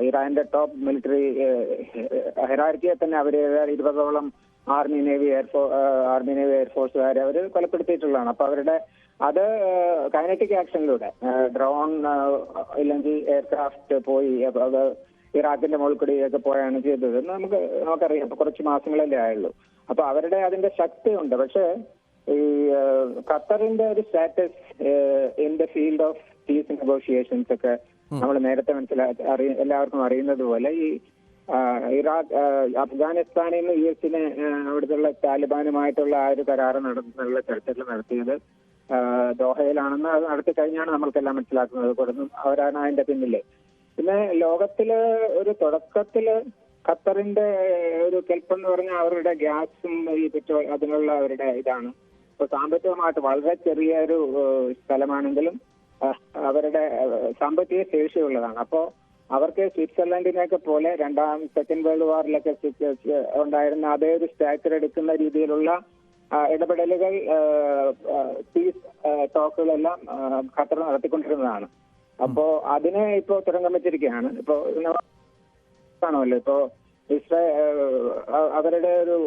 ഇറാന്റെ ടോപ്പ് മിലിറ്ററി ഹെറാർക്കിയെ തന്നെ അവര് 20ഓളം ആർമി നേവി എയർഫോഴ്സുകാരെ അവർ കൊലപ്പെടുത്തിയിട്ടുള്ളതാണ്. അപ്പൊ അവരുടെ അത് കൈനറ്റിക് ആക്ഷനിലൂടെ ഡ്രോൺ ഇല്ലെങ്കിൽ എയർക്രാഫ്റ്റ് പോയി അത് ഇറാഖിന്റെ മുകൾക്കൂടിയൊക്കെ പോയാണ് ചെയ്തത്. നമുക്കറിയാം. അപ്പൊ കുറച്ച് മാസങ്ങളല്ലേ ആയുള്ളൂ. അപ്പൊ അവരുടെ അതിന്റെ ശക്തിയുണ്ട്. പക്ഷേ ഈ ഖത്തറിന്റെ ഒരു status in the field of peace negotiations ഒക്കെ നമ്മൾ നേരത്തെ എല്ലാവർക്കും അറിയുന്നത് പോലെ ഈ അഫ്ഗാനിസ്ഥാനിൽ നിന്ന് US-നെ അവിടുത്തെ താലിബാനുമായിട്ടുള്ള ആ ഒരു കരാറ് നടത്തുന്നുള്ള ചർച്ചകൾ നടത്തിയത് ദോഹയിലാണെന്ന് അത് നടത്തി കഴിഞ്ഞാണ് നമ്മൾക്കെല്ലാം മനസ്സിലാക്കുന്നത്. കൊടുക്കും അവരാണ് അതിന്റെ പിന്നില്. പിന്നെ ലോകത്തില് ഒരു തുടക്കത്തില് ഖത്തറിന്റെ ഒരു കെൽപ്പെന്ന് പറഞ്ഞാൽ അവരുടെ ഗ്യാസും ഈ പെട്രോൾ അതിനുള്ള അവരുടെ ഇതാണ്. ഇപ്പൊ സാമ്പത്തികമായിട്ട് വളരെ ചെറിയ ഒരു സ്ഥലമാണെങ്കിലും അവരുടെ സാമ്പത്തിക ശേഷിയുള്ളതാണ്. അപ്പോ അവർക്ക് സ്വിറ്റ്സർലൻഡിനെയൊക്കെ പോലെ സെക്കൻഡ് വേൾഡ് വാറിലൊക്കെ ഉണ്ടായിരുന്ന അതേ ഒരു സ്റ്റാച്ചർ എടുക്കുന്ന രീതിയിലുള്ള ഇടപെടലുകൾ പീസ് ടോക്കുകളെല്ലാം ഖത്തർ നടത്തിക്കൊണ്ടിരുന്നതാണ്. അപ്പോ അതിനെ ഇപ്പോ തുരങ്കം വെച്ചിരിക്കുകയാണ്. ഇപ്പോ കാണുമല്ലോ ഇപ്പോ അവരുടെ ഒരു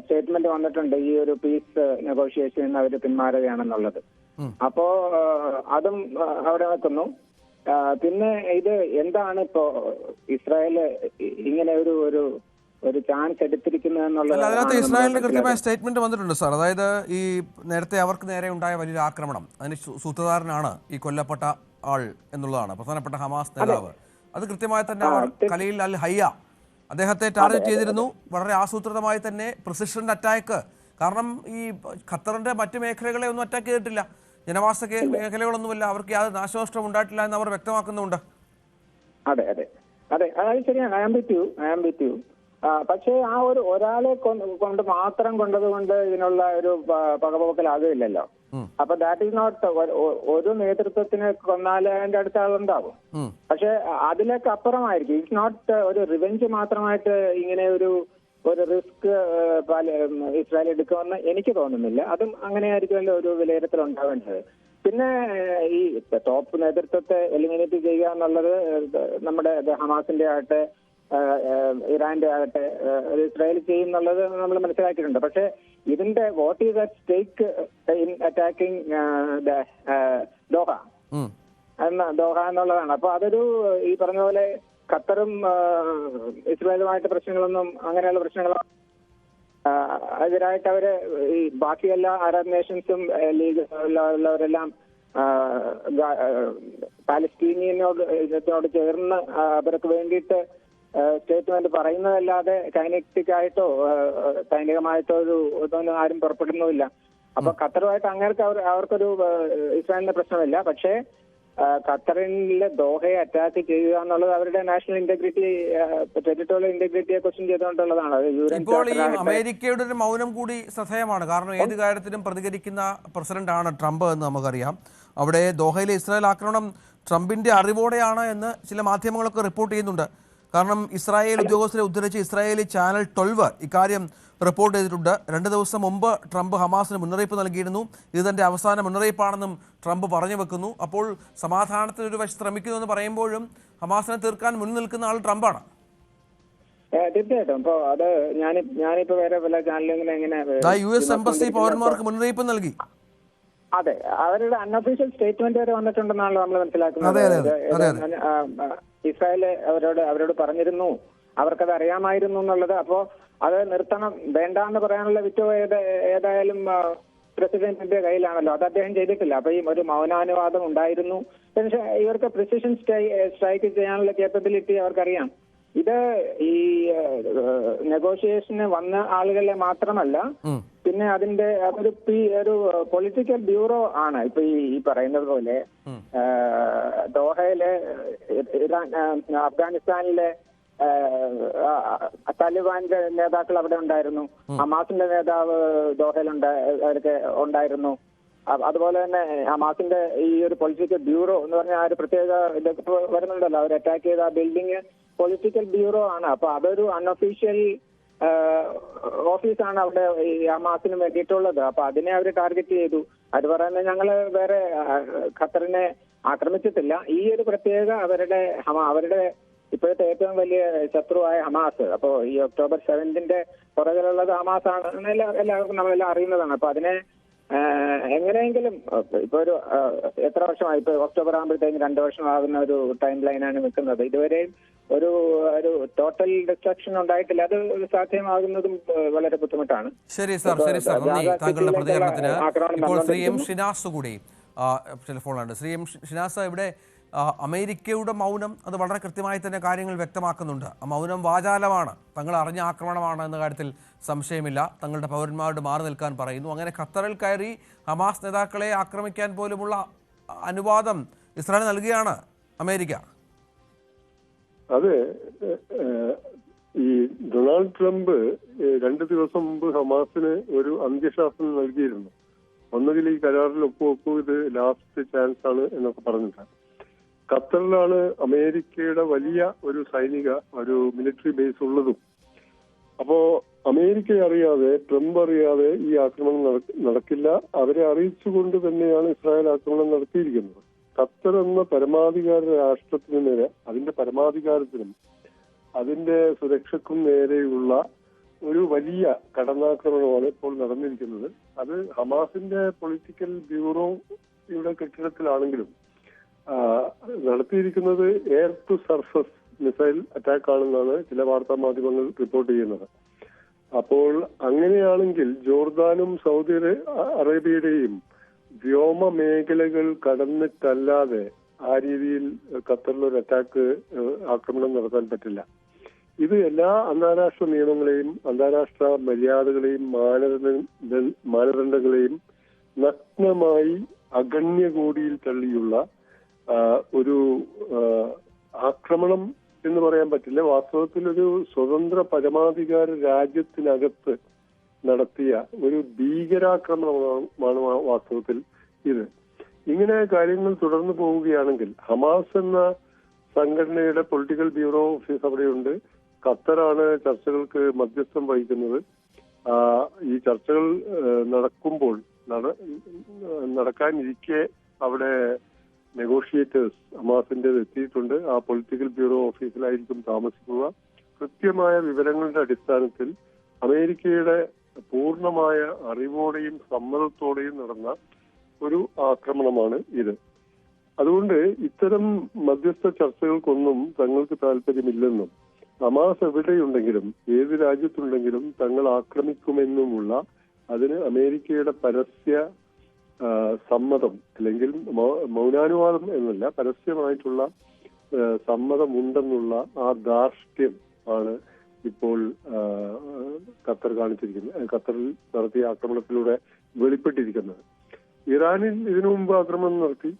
സ്റ്റേറ്റ്മെന്റ് വന്നിട്ടുണ്ട് ഈ ഒരു പീസ് നെഗോഷിയേഷൻ അവർ പിന്മാറുകയാണെന്നുള്ളത്. അപ്പോ അതും അവിടെ നിൽക്കുന്നു. പിന്നെ ഇത് എന്താണ് ഇപ്പോ ഇസ്രായേല് ഇങ്ങനെ ഒരു ചാൻസ് എടുത്തിരിക്കുന്നത് എന്നുള്ളത് അതിനകത്ത് ഇസ്രായേലിന്റെ കൃത്യമായ സ്റ്റേറ്റ്മെന്റ് വന്നിട്ടുണ്ട് സാർ. അതായത് ഈ നേരത്തെ അവർക്ക് നേരെ ഉണ്ടായ വലിയൊരു ആക്രമണം അതിന് സൂത്രധാരനാണ് ഈ കൊല്ലപ്പെട്ട ആൾ എന്നുള്ളതാണ് പ്രധാനപ്പെട്ട ഹമാസ് നേതാവ്. അത് കൃത്യമായി തന്നെ അവർ ഖലീൽ അൽ ഹയ്യ അദ്ദേഹത്തെ ടാർഗറ്റ് ചെയ്തിരുന്നു. വളരെ ആസൂത്രിതമായി തന്നെ പ്രിസിഷൻ അറ്റാക്ക്. കാരണം ഈ ഖത്തറിന്റെ മറ്റു മേഖലകളെ ഒന്നും അറ്റാക്ക് ചെയ്തിട്ടില്ല. ജനവാസ മേഖലകളൊന്നുമില്ല. അവർക്ക് യാതൊരു നാശനഷ്ടം ഉണ്ടായിട്ടില്ല എന്ന് അവർ വ്യക്തമാക്കുന്നുണ്ട്. അതെ അതെ അതെ അത് ശരിയാണ്. I am with you. പക്ഷേ ആ ഒരാളെ കൊണ്ട് മാത്രം കൊണ്ടതുകൊണ്ട് ഇതിനുള്ള ഒരു പകപോക്കലാകില്ലല്ലോ. അപ്പൊ ദാറ്റ് ഈസ് നോട്ട് ഒരു നേതൃത്വത്തിനെ കൊന്നാല് അതിന്റെ അടുത്ത ആളുണ്ടാവും. പക്ഷെ അതിലേക്ക് അപ്പുറമായിരിക്കും. ഇറ്റ്സ് നോട്ട് ഒരു റിവെഞ്ച് മാത്രമായിട്ട് ഇങ്ങനെ ഒരു റിസ്ക് ഇസ്രായേൽ എടുക്കുമെന്ന് എനിക്ക് തോന്നുന്നില്ല. അതും അങ്ങനെയായിരിക്കുമല്ലോ ഒരു വിലയിരുത്തൽ ഉണ്ടാവേണ്ടത്. പിന്നെ ഈ ടോപ്പ് നേതൃത്വത്തെ എലിമിനേറ്റ് ചെയ്യുക എന്നുള്ളത് നമ്മുടെ ഹമാസിന്റെ ആകട്ടെ ഇറാന്റെ ആകട്ടെ ഇസ്രായേൽ ചെയ്യുന്നുള്ളത് നമ്മൾ മനസ്സിലാക്കിയിട്ടുണ്ട്. പക്ഷെ ഇതിന്റെ what is at stake in attacking Doha എന്നുള്ളതാണ്. അപ്പൊ അതൊരു ഈ പറഞ്ഞ പോലെ ഖത്തറും ഇസ്രായേലുമായിട്ട് പ്രശ്നങ്ങളൊന്നും അങ്ങനെയുള്ള പ്രശ്നങ്ങളോ എതിരായിട്ട് അവര് ഈ ബാക്കി എല്ലാ അറബ് നേഷൻസും ലീഗ് ഉള്ളവരെല്ലാം പാലസ്തീനിയനോട് ചേർന്ന് അവർക്ക് വേണ്ടിയിട്ട് സ്റ്റേറ്റ്മെന്റ് പറയുന്നതല്ലാതെ കൈനറ്റിക് ആയിട്ടോ സൈനികമായിട്ടോ ഇതൊന്നും ആരും പുറപ്പെടുന്നുമില്ല. അപ്പൊ ഖത്തറുമായിട്ട് അങ്ങനെ അവർക്കൊരു ഇസ്രായേലിന്റെ പ്രശ്നമില്ല. പക്ഷേ ഖത്തറിലെ ദോഹയെ അറ്റാക്ക് ചെയ്യുക എന്നുള്ളത് അവരുടെ നാഷണൽ ഇന്റഗ്രിറ്റി ടെറിട്ടോറിയൽ ഇന്റഗ്രിറ്റിയെ ക്വസ്റ്റ്യൻ ചെയ്തുകൊണ്ടുള്ളതാണ്. ഇപ്പോൾ ഈ അമേരിക്കയുടെ ഒരു മൗനം കൂടി ശ്രദ്ധേയമാണ്. കാരണം ഏത് കാര്യത്തിലും പ്രതികരിക്കുന്ന പ്രസിഡന്റാണ് ട്രംപ് എന്ന് നമുക്കറിയാം. അവിടെ ദോഹയിലെ ഇസ്രായേൽ ആക്രമണം ട്രംപിന്റെ അറിവോടെയാണ് എന്ന് ചില മാധ്യമങ്ങളൊക്കെ റിപ്പോർട്ട് ചെയ്യുന്നുണ്ട്. കാരണം ഇസ്രായേൽ ഉദ്യോഗസ്ഥരെ ഉദ്ധരിച്ച് ഇസ്രായേലി ചാനൽ 12 ഇക്കാര്യം റിപ്പോർട്ട് ചെയ്തിട്ടുണ്ട്. 2 ദിവസം മുമ്പ് ട്രംപ് ഹമാസിന് മുന്നറിയിപ്പ് നൽകിയിരുന്നു. ഇത് തന്റെ അവസാന മുന്നറിയിപ്പാണെന്നും ട്രംപ് പറഞ്ഞു വെക്കുന്നു. അപ്പോൾ സമാധാനത്തിന് ഒരു വശം ശ്രമിക്കുന്നു എന്ന് പറയുമ്പോഴും ഹമാസിനെ തീർക്കാൻ മുന്നിൽ നിൽക്കുന്ന ആൾ ട്രംപാണ്. തീർച്ചയായിട്ടും. അപ്പൊ അത് ഞാനിപ്പോ വേറെ പല ചാനലിലും എങ്ങനെ US എംബസി പൗരന്മാർക്ക് മുന്നറിയിപ്പ് നൽകി. അതെ, അവരുടെ അൺഒഫീഷ്യൽ സ്റ്റേറ്റ്മെന്റ് വരെ വന്നിട്ടുണ്ടെന്നാണല്ലോ നമ്മൾ മനസ്സിലാക്കുന്നത്. ഇസ്രായേൽ അവരോട് പറഞ്ഞിരുന്നു, അവർക്കത് അറിയാമായിരുന്നു എന്നുള്ളത്. അപ്പോ അത് നിർത്തണം, വേണ്ട എന്ന് പറയാനുള്ള വിറ്റോ ഏതായാലും പ്രസിഡന്റിന്റെ കയ്യിലാണല്ലോ. അത് അദ്ദേഹം ചെയ്തിട്ടില്ല. അപ്പൊ ഈ ഒരു മൗനാനുവാദം ഉണ്ടായിരുന്നു. പക്ഷേ ഇവർക്ക് പ്രിസിഷൻ സ്ട്രൈക്ക് ചെയ്യാനുള്ള കേപ്പബിലിറ്റി അവർക്കറിയാം. ഇത് ഈ നെഗോഷിയേഷന് വന്ന ആളുകളെ മാത്രമല്ല, പിന്നെ അതിന്റെ ഒരു പൊളിറ്റിക്കൽ ബ്യൂറോ ആണ്. ഇപ്പൊ ഈ പറയുന്നത് പോലെ ദോഹയിലെ അഫ്ഗാനിസ്ഥാനിലെ താലിബാന്റെ നേതാക്കൾ അവിടെ ഉണ്ടായിരുന്നു. ഹമാസിന്റെ നേതാവ് ദോഹയിൽ ഉണ്ടായിരുന്നു. അതുപോലെ തന്നെ ഹമാസിന്റെ ഈ ഒരു പൊളിറ്റിക്കൽ ബ്യൂറോ എന്ന് പറഞ്ഞാൽ ആ ഒരു പ്രത്യേക ഇതൊക്കെ വരുന്നുണ്ടല്ലോ, അവർ അറ്റാക്ക് ചെയ്ത ആ ബിൽഡിംഗ് പൊളിറ്റിക്കൽ ബ്യൂറോ ആണ്. അപ്പൊ അതൊരു അൺഒഫീഷ്യൽ ഓഫീസാണ് അവിടെ ഈ ഹമാസിന് വേണ്ടിയിട്ടുള്ളത്. അപ്പൊ അതിനെ അവർ ടാർഗറ്റ് ചെയ്തു. അത് പറയുന്നത് ഞങ്ങള് വേറെ ഖത്തറിനെ ആക്രമിച്ചിട്ടില്ല. ഈ ഒരു പ്രത്യേക അവരുടെ ഇപ്പോഴത്തെ ഏറ്റവും വലിയ ശത്രുവായ ഹമാസ്. അപ്പോ ഈ October 7 പുറകിലുള്ളത് ഹമാസ് ആണ് എല്ലാവർക്കും നമ്മളെല്ലാം അറിയുന്നതാണ്. അപ്പൊ അതിനെ എങ്ങനെയെങ്കിലും ഇപ്പൊ ഒരു എത്ര വർഷമായി, ഇപ്പൊ ഒക്ടോബർ ആകുമ്പോഴത്തേക്കും 2 വർഷമാകുന്ന ഒരു ടൈം ലൈനാണ് നിൽക്കുന്നത്. ഇതുവരെയും ഒരു ടോട്ടൽ ഡിസ്ട്രക്ഷൻ ഉണ്ടായിട്ടില്ല. അത് സാധ്യമാകുന്നതും വളരെ ബുദ്ധിമുട്ടാണ്. ശരി സാർ, നന്ദി താങ്കളുടെ പ്രതികരണത്തിന്. ഇപ്പോൾ ശ്രീ എം ഷിനാസ് കൂടി ടെലിഫോണിലുണ്ട്. ശ്രീ എം ഷിനാസ്, ഇവിടെ അമേരിക്കയുടെ മൗനം അത് വളരെ കൃത്യമായി തന്നെ കാര്യങ്ങൾ വ്യക്തമാക്കുന്നുണ്ട്. ആ മൗനം വാചാലമാണ്, തങ്ങൾ അറിഞ്ഞ ആക്രമണമാണ് എന്ന കാര്യത്തിൽ സംശയമില്ല. തങ്ങളുടെ പൗരന്മാരോട് മാറി നിൽക്കാൻ പറയുന്നു. അങ്ങനെ ഖത്തറിൽ കയറി ഹമാസ് നേതാക്കളെ ആക്രമിക്കാൻ പോലുമുള്ള അനുവാദം ഇസ്രായേൽ നൽകുകയാണ് അമേരിക്ക. അതെ, ഈ ഡൊണാൾഡ് ട്രംപ് 2 ദിവസം മുമ്പ് ഹമാസിന് ഒരു അന്ത്യശാസനം നൽകിയിരുന്നു. ഒന്നുകിൽ ഈ കരാറിൽ ഒപ്പുവെക്കൂ, ഇത് ലാസ്റ്റ് ചാൻസ് ആണ് എന്നൊക്കെ പറഞ്ഞിട്ടാണ്. ഖത്തറിലാണ് അമേരിക്കയുടെ വലിയ ഒരു ഒരു മിലിറ്ററി ബേസ് ഉള്ളതും. അപ്പോ അമേരിക്ക അറിയാതെ, ട്രംപ് അറിയാതെ ഈ ആക്രമണം നടക്കില്ല. അവരെ അറിയിച്ചുകൊണ്ട് തന്നെയാണ് ഇസ്രായേൽ ആക്രമണം നടത്തിയിരിക്കുന്നത്. ഖത്തർ എന്ന പരമാധികാര രാഷ്ട്രത്തിന് നേരെ, അതിന്റെ പരമാധികാരത്തിനും അതിന്റെ സുരക്ഷയ്ക്കും നേരെയുള്ള ഒരു വലിയ കടന്നാക്രമണമാണ് ഇപ്പോൾ നടന്നിരിക്കുന്നത്. അത് ഹമാസിന്റെ പൊളിറ്റിക്കൽ ബ്യൂറോയുടെ കെട്ടിടത്തിലാണെങ്കിലും നടത്തിയിരിക്കുന്നത് air to surface missile attack ആണെന്നാണ് ചില വാർത്താ മാധ്യമങ്ങൾ റിപ്പോർട്ട് ചെയ്യുന്നത്. അപ്പോൾ അങ്ങനെയാണെങ്കിൽ ജോർദാനും സൗദി അറേബ്യയുടെയും വ്യോമ മേഖലകൾ കടന്നിട്ടല്ലാതെ ആ രീതിയിൽ ഖത്തറിലൊരു ആക്രമണം നടത്താൻ പറ്റില്ല. ഇത് എല്ലാ അന്താരാഷ്ട്ര നിയമങ്ങളെയും അന്താരാഷ്ട്ര മര്യാദകളെയും മാനദണ്ഡങ്ങളെയും നഗ്നമായി അഗണ്യകോടിയിൽ തള്ളിയുള്ള ഒരു ആക്രമണം എന്ന് പറയാൻ പറ്റില്ല. വാസ്തവത്തിൽ ഒരു സ്വതന്ത്ര പരമാധികാര രാജ്യത്തിനകത്ത് നടത്തിയ ഒരു ഭീകരാക്രമണമാണ് വാസ്തവത്തിൽ ഇത്. ഇങ്ങനെ കാര്യങ്ങൾ തുടർന്നു പോവുകയാണെങ്കിൽ ഹമാസ് എന്ന സംഘടനയുടെ പൊളിറ്റിക്കൽ ബ്യൂറോ ഓഫീസ് അവിടെയുണ്ട്. ഖത്തറാണ് ചർച്ചകൾക്ക് മധ്യസ്ഥം വഹിക്കുന്നത്. ഈ ചർച്ചകൾ നടക്കാനിരിക്കെ അവിടെ നെഗോഷിയേറ്റേഴ്സ് ഹമാസിന്റെ എത്തിയിട്ടുണ്ട്. ആ പൊളിറ്റിക്കൽ ബ്യൂറോ ഓഫീസിലായിരിക്കും താമസിക്കുക. കൃത്യമായ വിവരങ്ങളുടെ അടിസ്ഥാനത്തിൽ അമേരിക്കയുടെ പൂർണ്ണമായ അറിവോടെയും സമ്മതത്തോടെയും നടന്ന ഒരു ആക്രമണമാണ് ഇത്. അതുകൊണ്ട് ഇത്തരം മധ്യസ്ഥ ചർച്ചകൾക്കൊന്നും തങ്ങൾക്ക് താല്പര്യമില്ലെന്നും ഹമാസ് എവിടെയുണ്ടെങ്കിലും ഏത് രാജ്യത്തുണ്ടെങ്കിലും തങ്ങൾ ആക്രമിക്കുമെന്നുമുള്ള അതിന് അമേരിക്കയുടെ പരസ്യ സമ്മതം, അല്ലെങ്കിൽ മൗനാനുവാദം എന്നല്ല, പരസ്യമായിട്ടുള്ള സമ്മതമുണ്ടെന്നുള്ള ആ ധാർഷ്ട്യം ആണ് ഇപ്പോൾ ഖത്തർ ഖത്തറിൽ നടത്തിയ ആക്രമണത്തിലൂടെ വെളിപ്പെട്ടിരിക്കുന്നത്. ഇറാനിൽ ഇതിനു മുമ്പ് ആക്രമണം നടത്തി.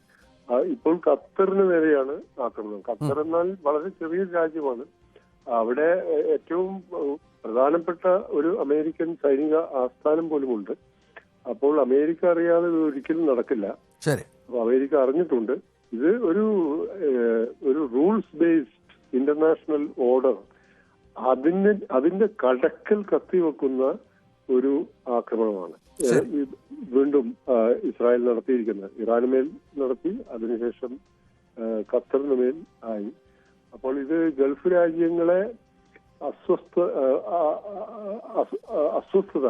ഇപ്പോൾ ഖത്തറിന് നേരെയാണ് ആക്രമണം. ഖത്തർ എന്നാൽ വളരെ ചെറിയൊരു രാജ്യമാണ്. അവിടെ ഏറ്റവും പ്രധാനപ്പെട്ട ഒരു അമേരിക്കൻ സൈനിക ആസ്ഥാനം പോലുമുണ്ട്. അപ്പോൾ അമേരിക്ക അറിയാതെ ഇത് ഒരിക്കലും നടക്കില്ല. അപ്പൊ അമേരിക്ക അറിഞ്ഞിട്ടുണ്ട്. ഇത് ഒരു റൂൾസ് ബേസ്ഡ് ഇന്റർനാഷണൽ ഓർഡർ അതിന്റെ കടക്കൽ കത്തിവെക്കുന്ന ഒരു ആക്രമണമാണ് വീണ്ടും ഇസ്രായേൽ നടത്തിയിരിക്കുന്നത്. ഇറാനുമേൽ നടത്തി, അതിനുശേഷം ഖത്തറിന് മേൽ ആയി. അപ്പോൾ ഇത് ഗൾഫ് രാജ്യങ്ങളെ അസ്വസ്ഥത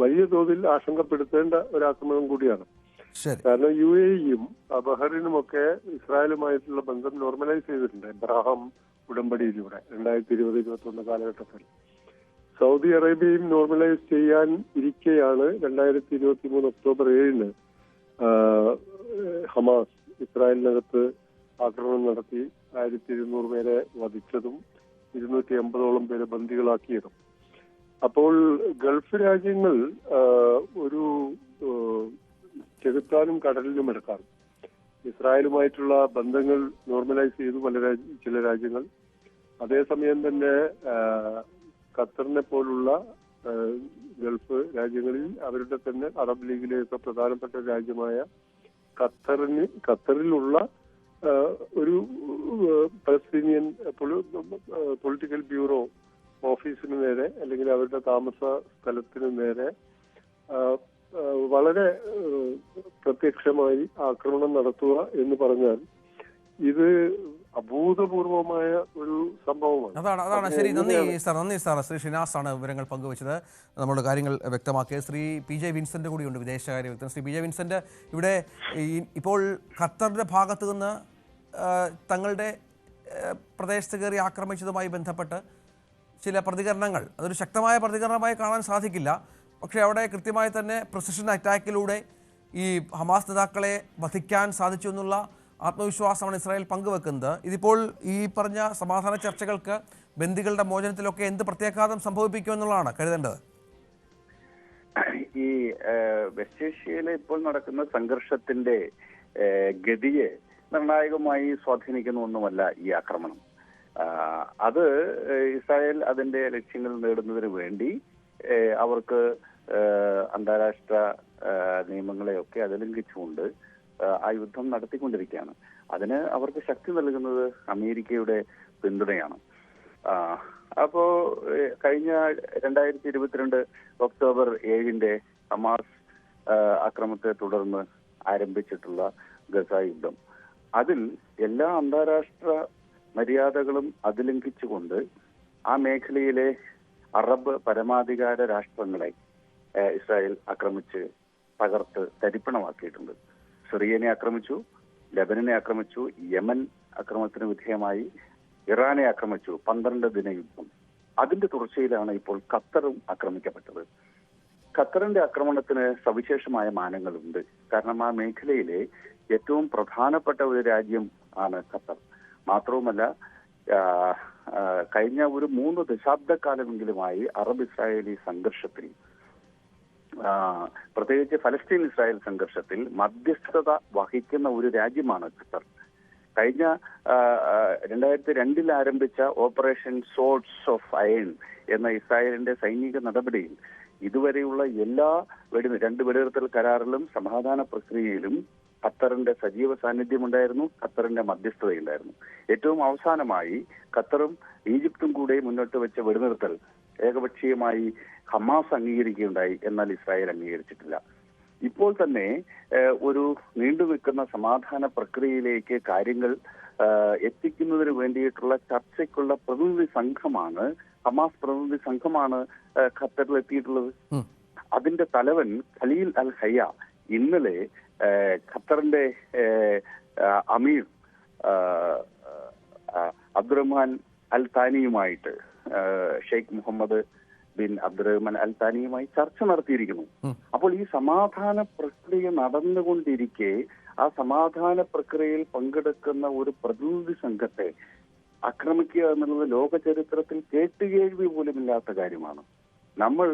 വലിയ തോതിൽ ആശങ്കപ്പെടുത്തേണ്ട ഒരു ആക്രമണം കൂടിയാണ്. കാരണം UAEയും ബഹ്റൈനുമൊക്കെ ഇസ്രായേലുമായിട്ടുള്ള ബന്ധം നോർമലൈസ് ചെയ്തിട്ടുണ്ട് എബ്രഹാം ഉടമ്പടിയിലൂടെ 2020-21 കാലഘട്ടത്തിൽ. സൗദി അറേബ്യയും നോർമലൈസ് ചെയ്യാൻ ഇരിക്കെയാണ് 2023 ഒക്ടോബർ 7-ന് ഹമാസ് ഇസ്രായേലിനകത്ത് ആക്രമണം നടത്തി 1200 പേരെ വധിച്ചതും 280ഓളം പേരെ ബന്ദികളാക്കിയതും. അപ്പോൾ ഗൾഫ് രാജ്യങ്ങൾ ഒരു ചെകുത്താനും കടലിനും എടുക്കാറും ഇസ്രായേലുമായിട്ടുള്ള ബന്ധങ്ങൾ നോർമലൈസ് ചെയ്തു ചില രാജ്യങ്ങൾ. അതേസമയം തന്നെ ഖത്തറിനെ പോലുള്ള ഗൾഫ് രാജ്യങ്ങളിൽ അവരുടെ തന്നെ അറബ് ലീഗിലെയൊക്കെ പ്രധാനപ്പെട്ട രാജ്യമായ ഖത്തറിലുള്ള ഒരു പലസ്തീനിയൻ പൊളിറ്റിക്കൽ ബ്യൂറോ ഓഫീസിന് നേരെ അല്ലെങ്കിൽ അവരുടെ താമസ സ്ഥലത്തിന് നേരെ വളരെ പ്രത്യക്ഷമായി ആക്രമണം നടത്തുക എന്ന് പറഞ്ഞാൽ ഇത് അഭൂതപൂർവമായ ഒരു സംഭവമാണ്. അതാണ് ശരി. നന്ദി സാർ. ശ്രീ ഷിനാസ് ആണ് വിവരങ്ങൾ പങ്കുവച്ചത്, നമ്മുടെ കാര്യങ്ങൾ വ്യക്തമാക്കിയത്. ശ്രീ PJ വിൻസെന്റ് കൂടിയുണ്ട്, വിദേശകാര്യ വിദഗ്ധൻ. ശ്രീ PJ വിൻസെന്റ്, ഇവിടെ ഇപ്പോൾ ഖത്തറിന്റെ ഭാഗത്ത് നിന്ന് തങ്ങളുടെ പ്രദേശത്ത് കയറി ആക്രമിച്ചതുമായി ബന്ധപ്പെട്ട് ചില പ്രതികരണങ്ങൾ, അതൊരു ശക്തമായ പ്രതികരണമായി കാണാൻ സാധിക്കില്ല. പക്ഷേ അവിടെ കൃത്യമായി തന്നെ പ്രിസിഷൻ അറ്റാക്കിലൂടെ ഈ ഹമാസ് നേതാക്കളെ വധിക്കാൻ സാധിച്ചു എന്നുള്ള ആത്മവിശ്വാസമാണ് ഇസ്രായേൽ പങ്കുവെക്കുന്നത്. ഇതിപ്പോൾ ഈ പറഞ്ഞ സമാധാന ചർച്ചകൾക്ക്, ബന്ദികളുടെ മോചനത്തിലൊക്കെ എന്ത് പ്രത്യാഘാതം സംഭവിപ്പിക്കുമെന്നുള്ളതാണ് കരുതേണ്ടത്. ഈ വെസ്റ്റ് ഏഷ്യയിൽ ഇപ്പോൾ നടക്കുന്ന സംഘർഷത്തിന്റെ ഗതിയെ നിർണായകമായി സ്വാധീനിക്കുന്ന ഒന്നുമല്ല ഈ ആക്രമണം. അത് ഇസ്രായേൽ അതിന്റെ ലക്ഷ്യങ്ങൾ നേടുന്നതിന് വേണ്ടി അവർക്ക് അന്താരാഷ്ട്ര നിയമങ്ങളെയൊക്കെ അതിലംഘിച്ചുകൊണ്ട് ആ യുദ്ധം നടത്തിക്കൊണ്ടിരിക്കുകയാണ്. അതിന് അവർക്ക് ശക്തി നൽകുന്നത് അമേരിക്കയുടെ പിന്തുണയാണ്. അപ്പോ കഴിഞ്ഞ 2022 ഒക്ടോബർ 7-ന്റെ ഹമാസ് ആക്രമണത്തെ തുടർന്ന് ആരംഭിച്ചിട്ടുള്ള ഗസ യുദ്ധം, അതിൽ എല്ലാ അന്താരാഷ്ട്ര മര്യാദകളും അതിലംഘിച്ചുകൊണ്ട് ആ മേഖലയിലെ അറബ് പരമാധികാര രാഷ്ട്രങ്ങളെ ഇസ്രായേൽ ആക്രമിച്ച് തകർത്ത് തരിപ്പണമാക്കിയിട്ടുണ്ട്. സിറിയനെ ആക്രമിച്ചു, ലെബനനെ ആക്രമിച്ചു, യമൻ ആക്രമണത്തിന് വിധേയമായി ഇറാനെ ആക്രമിച്ചു. 12 ദിന യുദ്ധം. അതിന്റെ തുടർച്ചയിലാണ് ഇപ്പോൾ ഖത്തറും ആക്രമിക്കപ്പെട്ടത്. ഖത്തറിന്റെ ആക്രമണത്തിന് സവിശേഷമായ മാനങ്ങളുണ്ട്. കാരണം ആ മേഖലയിലെ ഏറ്റവും പ്രധാനപ്പെട്ട ഒരു രാജ്യം ആണ് ഖത്തർ. മാത്രവുമല്ല, കഴിഞ്ഞ ഒരു 3 ദശാബ്ദക്കാലമെങ്കിലുമായി അറബ് ഇസ്രായേലി സംഘർഷത്തിൽ, പ്രത്യേകിച്ച് ഫലസ്തീൻ ഇസ്രായേൽ സംഘർഷത്തിൽ മധ്യസ്ഥത വഹിക്കുന്ന ഒരു രാജ്യമാണ് ഖത്തർ. കഴിഞ്ഞ 2002 ആരംഭിച്ച ഓപ്പറേഷൻ സോർഡ്സ് ഓഫ് അയൺ എന്ന ഇസ്രായേലിന്റെ സൈനിക നടപടിയിൽ ഇതുവരെയുള്ള എല്ലാ 2 വെടിനിർത്തൽ കരാറിലും സമാധാന പ്രക്രിയയിലും ഖത്തറിന്റെ സജീവ സാന്നിധ്യമുണ്ടായിരുന്നു, ഖത്തറിന്റെ മധ്യസ്ഥതയുണ്ടായിരുന്നു. ഏറ്റവും അവസാനമായി ഖത്തറും ഈജിപ്തും കൂടെ മുന്നോട്ട് വെച്ച വെടിനിർത്തൽ ഏകപക്ഷീയമായി ഹമാസ് അംഗീകരിക്കുകയുണ്ടായി, എന്നാൽ ഇസ്രായേൽ അംഗീകരിച്ചിട്ടില്ല. ഇപ്പോൾ തന്നെ ഒരു നീണ്ടുനിൽക്കുന്ന സമാധാന പ്രക്രിയയിലേക്ക് കാര്യങ്ങൾ എത്തിക്കുന്നതിന് വേണ്ടിയിട്ടുള്ള ചർച്ചയ്ക്കുള്ള പ്രതിനിധി സംഘമാണ്, ഹമാസ് പ്രതിനിധി സംഘമാണ് ഖത്തറിൽ എത്തിയിട്ടുള്ളത്. അതിന്റെ തലവൻ ഖലീൽ അൽ ഹയ്യ ഇന്നലെ ഖത്തറിന്റെ അമീർ അബ്ദുറഹ്മാൻ അൽ താനിയുമായിട്ട്, ഷെയ്ഖ് മുഹമ്മദ് ബിൻ അബ്ദുറഹ്മാൻ അൽ താനിയുമായി ചർച്ച നടത്തിയിരിക്കുന്നു. അപ്പോൾ ഈ സമാധാന പ്രക്രിയ നടന്നുകൊണ്ടിരിക്കെ ആ സമാധാന പ്രക്രിയയിൽ പങ്കെടുക്കുന്ന ഒരു പ്രതിനിധി സംഘത്തെ ആക്രമിക്കുക എന്നുള്ളത് ലോക ചരിത്രത്തിൽ കേട്ടുകേൾവി പോലുമില്ലാത്ത കാര്യമാണ്. നമ്മൾ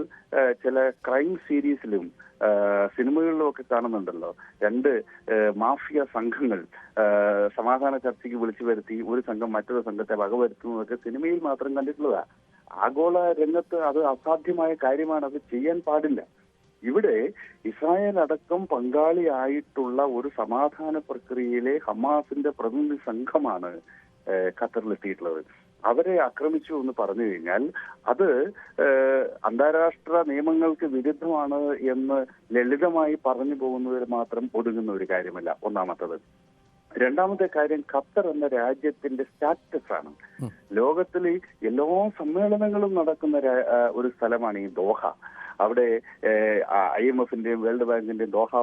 ചില ക്രൈം സീരീസിലും സിനിമകളിലും ഒക്കെ കാണുന്നുണ്ടല്ലോ, 2 മാഫിയ സംഘങ്ങൾ സമാധാന ചർച്ചയ്ക്ക് വിളിച്ചു വരുത്തി ഒരു സംഘം മറ്റൊരു സംഘത്തെ വകവരുത്തുന്നതൊക്കെ സിനിമയിൽ മാത്രം കണ്ടിട്ടുള്ളതാ. ആഗോള രംഗത്ത് അത് അസാധ്യമായ കാര്യമാണ്, അത് ചെയ്യാൻ പാടില്ല. ഇവിടെ ഇസ്രായേൽ അടക്കം പങ്കാളിയായിട്ടുള്ള ഒരു സമാധാന പ്രക്രിയയിലെ ഹമാസിന്റെ പ്രതിനിധി സംഘമാണ് ഖത്തറിലെത്തിയിട്ടുള്ളത്. അവരെ ആക്രമിച്ചു എന്ന് പറഞ്ഞു കഴിഞ്ഞാൽ അത് അന്താരാഷ്ട്ര നിയമങ്ങൾക്ക് വിരുദ്ധമാണ് എന്ന് ലളിതമായി പറഞ്ഞു പോകുന്നതിൽ മാത്രം ഒതുങ്ങുന്ന ഒരു കാര്യമല്ല. ഒന്നാമത്തത്. രണ്ടാമത്തെ കാര്യം, ഖത്തർ എന്ന രാജ്യത്തിന്റെ സ്റ്റാറ്റസ് ആണ്. ലോകത്തിലെ എല്ലാ സമ്മേളനങ്ങളും നടക്കുന്ന ഒരു സ്ഥലമാണ് ഈ ദോഹ. അവിടെ IMFന്റെയും വേൾഡ് ബാങ്കിന്റെയും ദോഹ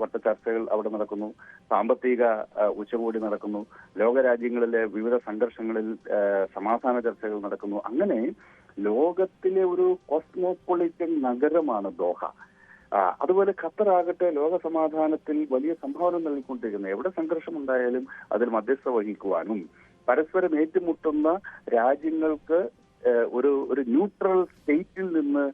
വട്ട ചർച്ചകൾ അവിടെ നടക്കുന്നു. സാമ്പത്തിക ഉച്ചകോടി നടക്കുന്നു. ലോകരാജ്യങ്ങളിലെ വിവിധ സംഘർഷങ്ങളിൽ സമാധാന ചർച്ചകൾ നടക്കുന്നു. അങ്ങനെ ലോകത്തിലെ ഒരു കോസ്മോപൊളിറ്റൻ നഗരമാണ് ദോഹ. അതുപോലെ ഖത്തർ ആകട്ടെ ലോക സമാധാനത്തിൽ വലിയ സംഭാവന നൽകിക്കൊണ്ടിരിക്കുന്നത്. എവിടെ സംഘർഷമുണ്ടായാലും അതിൽ മധ്യസ്ഥ വഹിക്കുവാനും പരസ്പരം ഏറ്റുമുട്ടുന്ന രാജ്യങ്ങൾക്ക് ഒരു ന്യൂട്രൽ സ്റ്റേറ്റിൽ നിന്ന്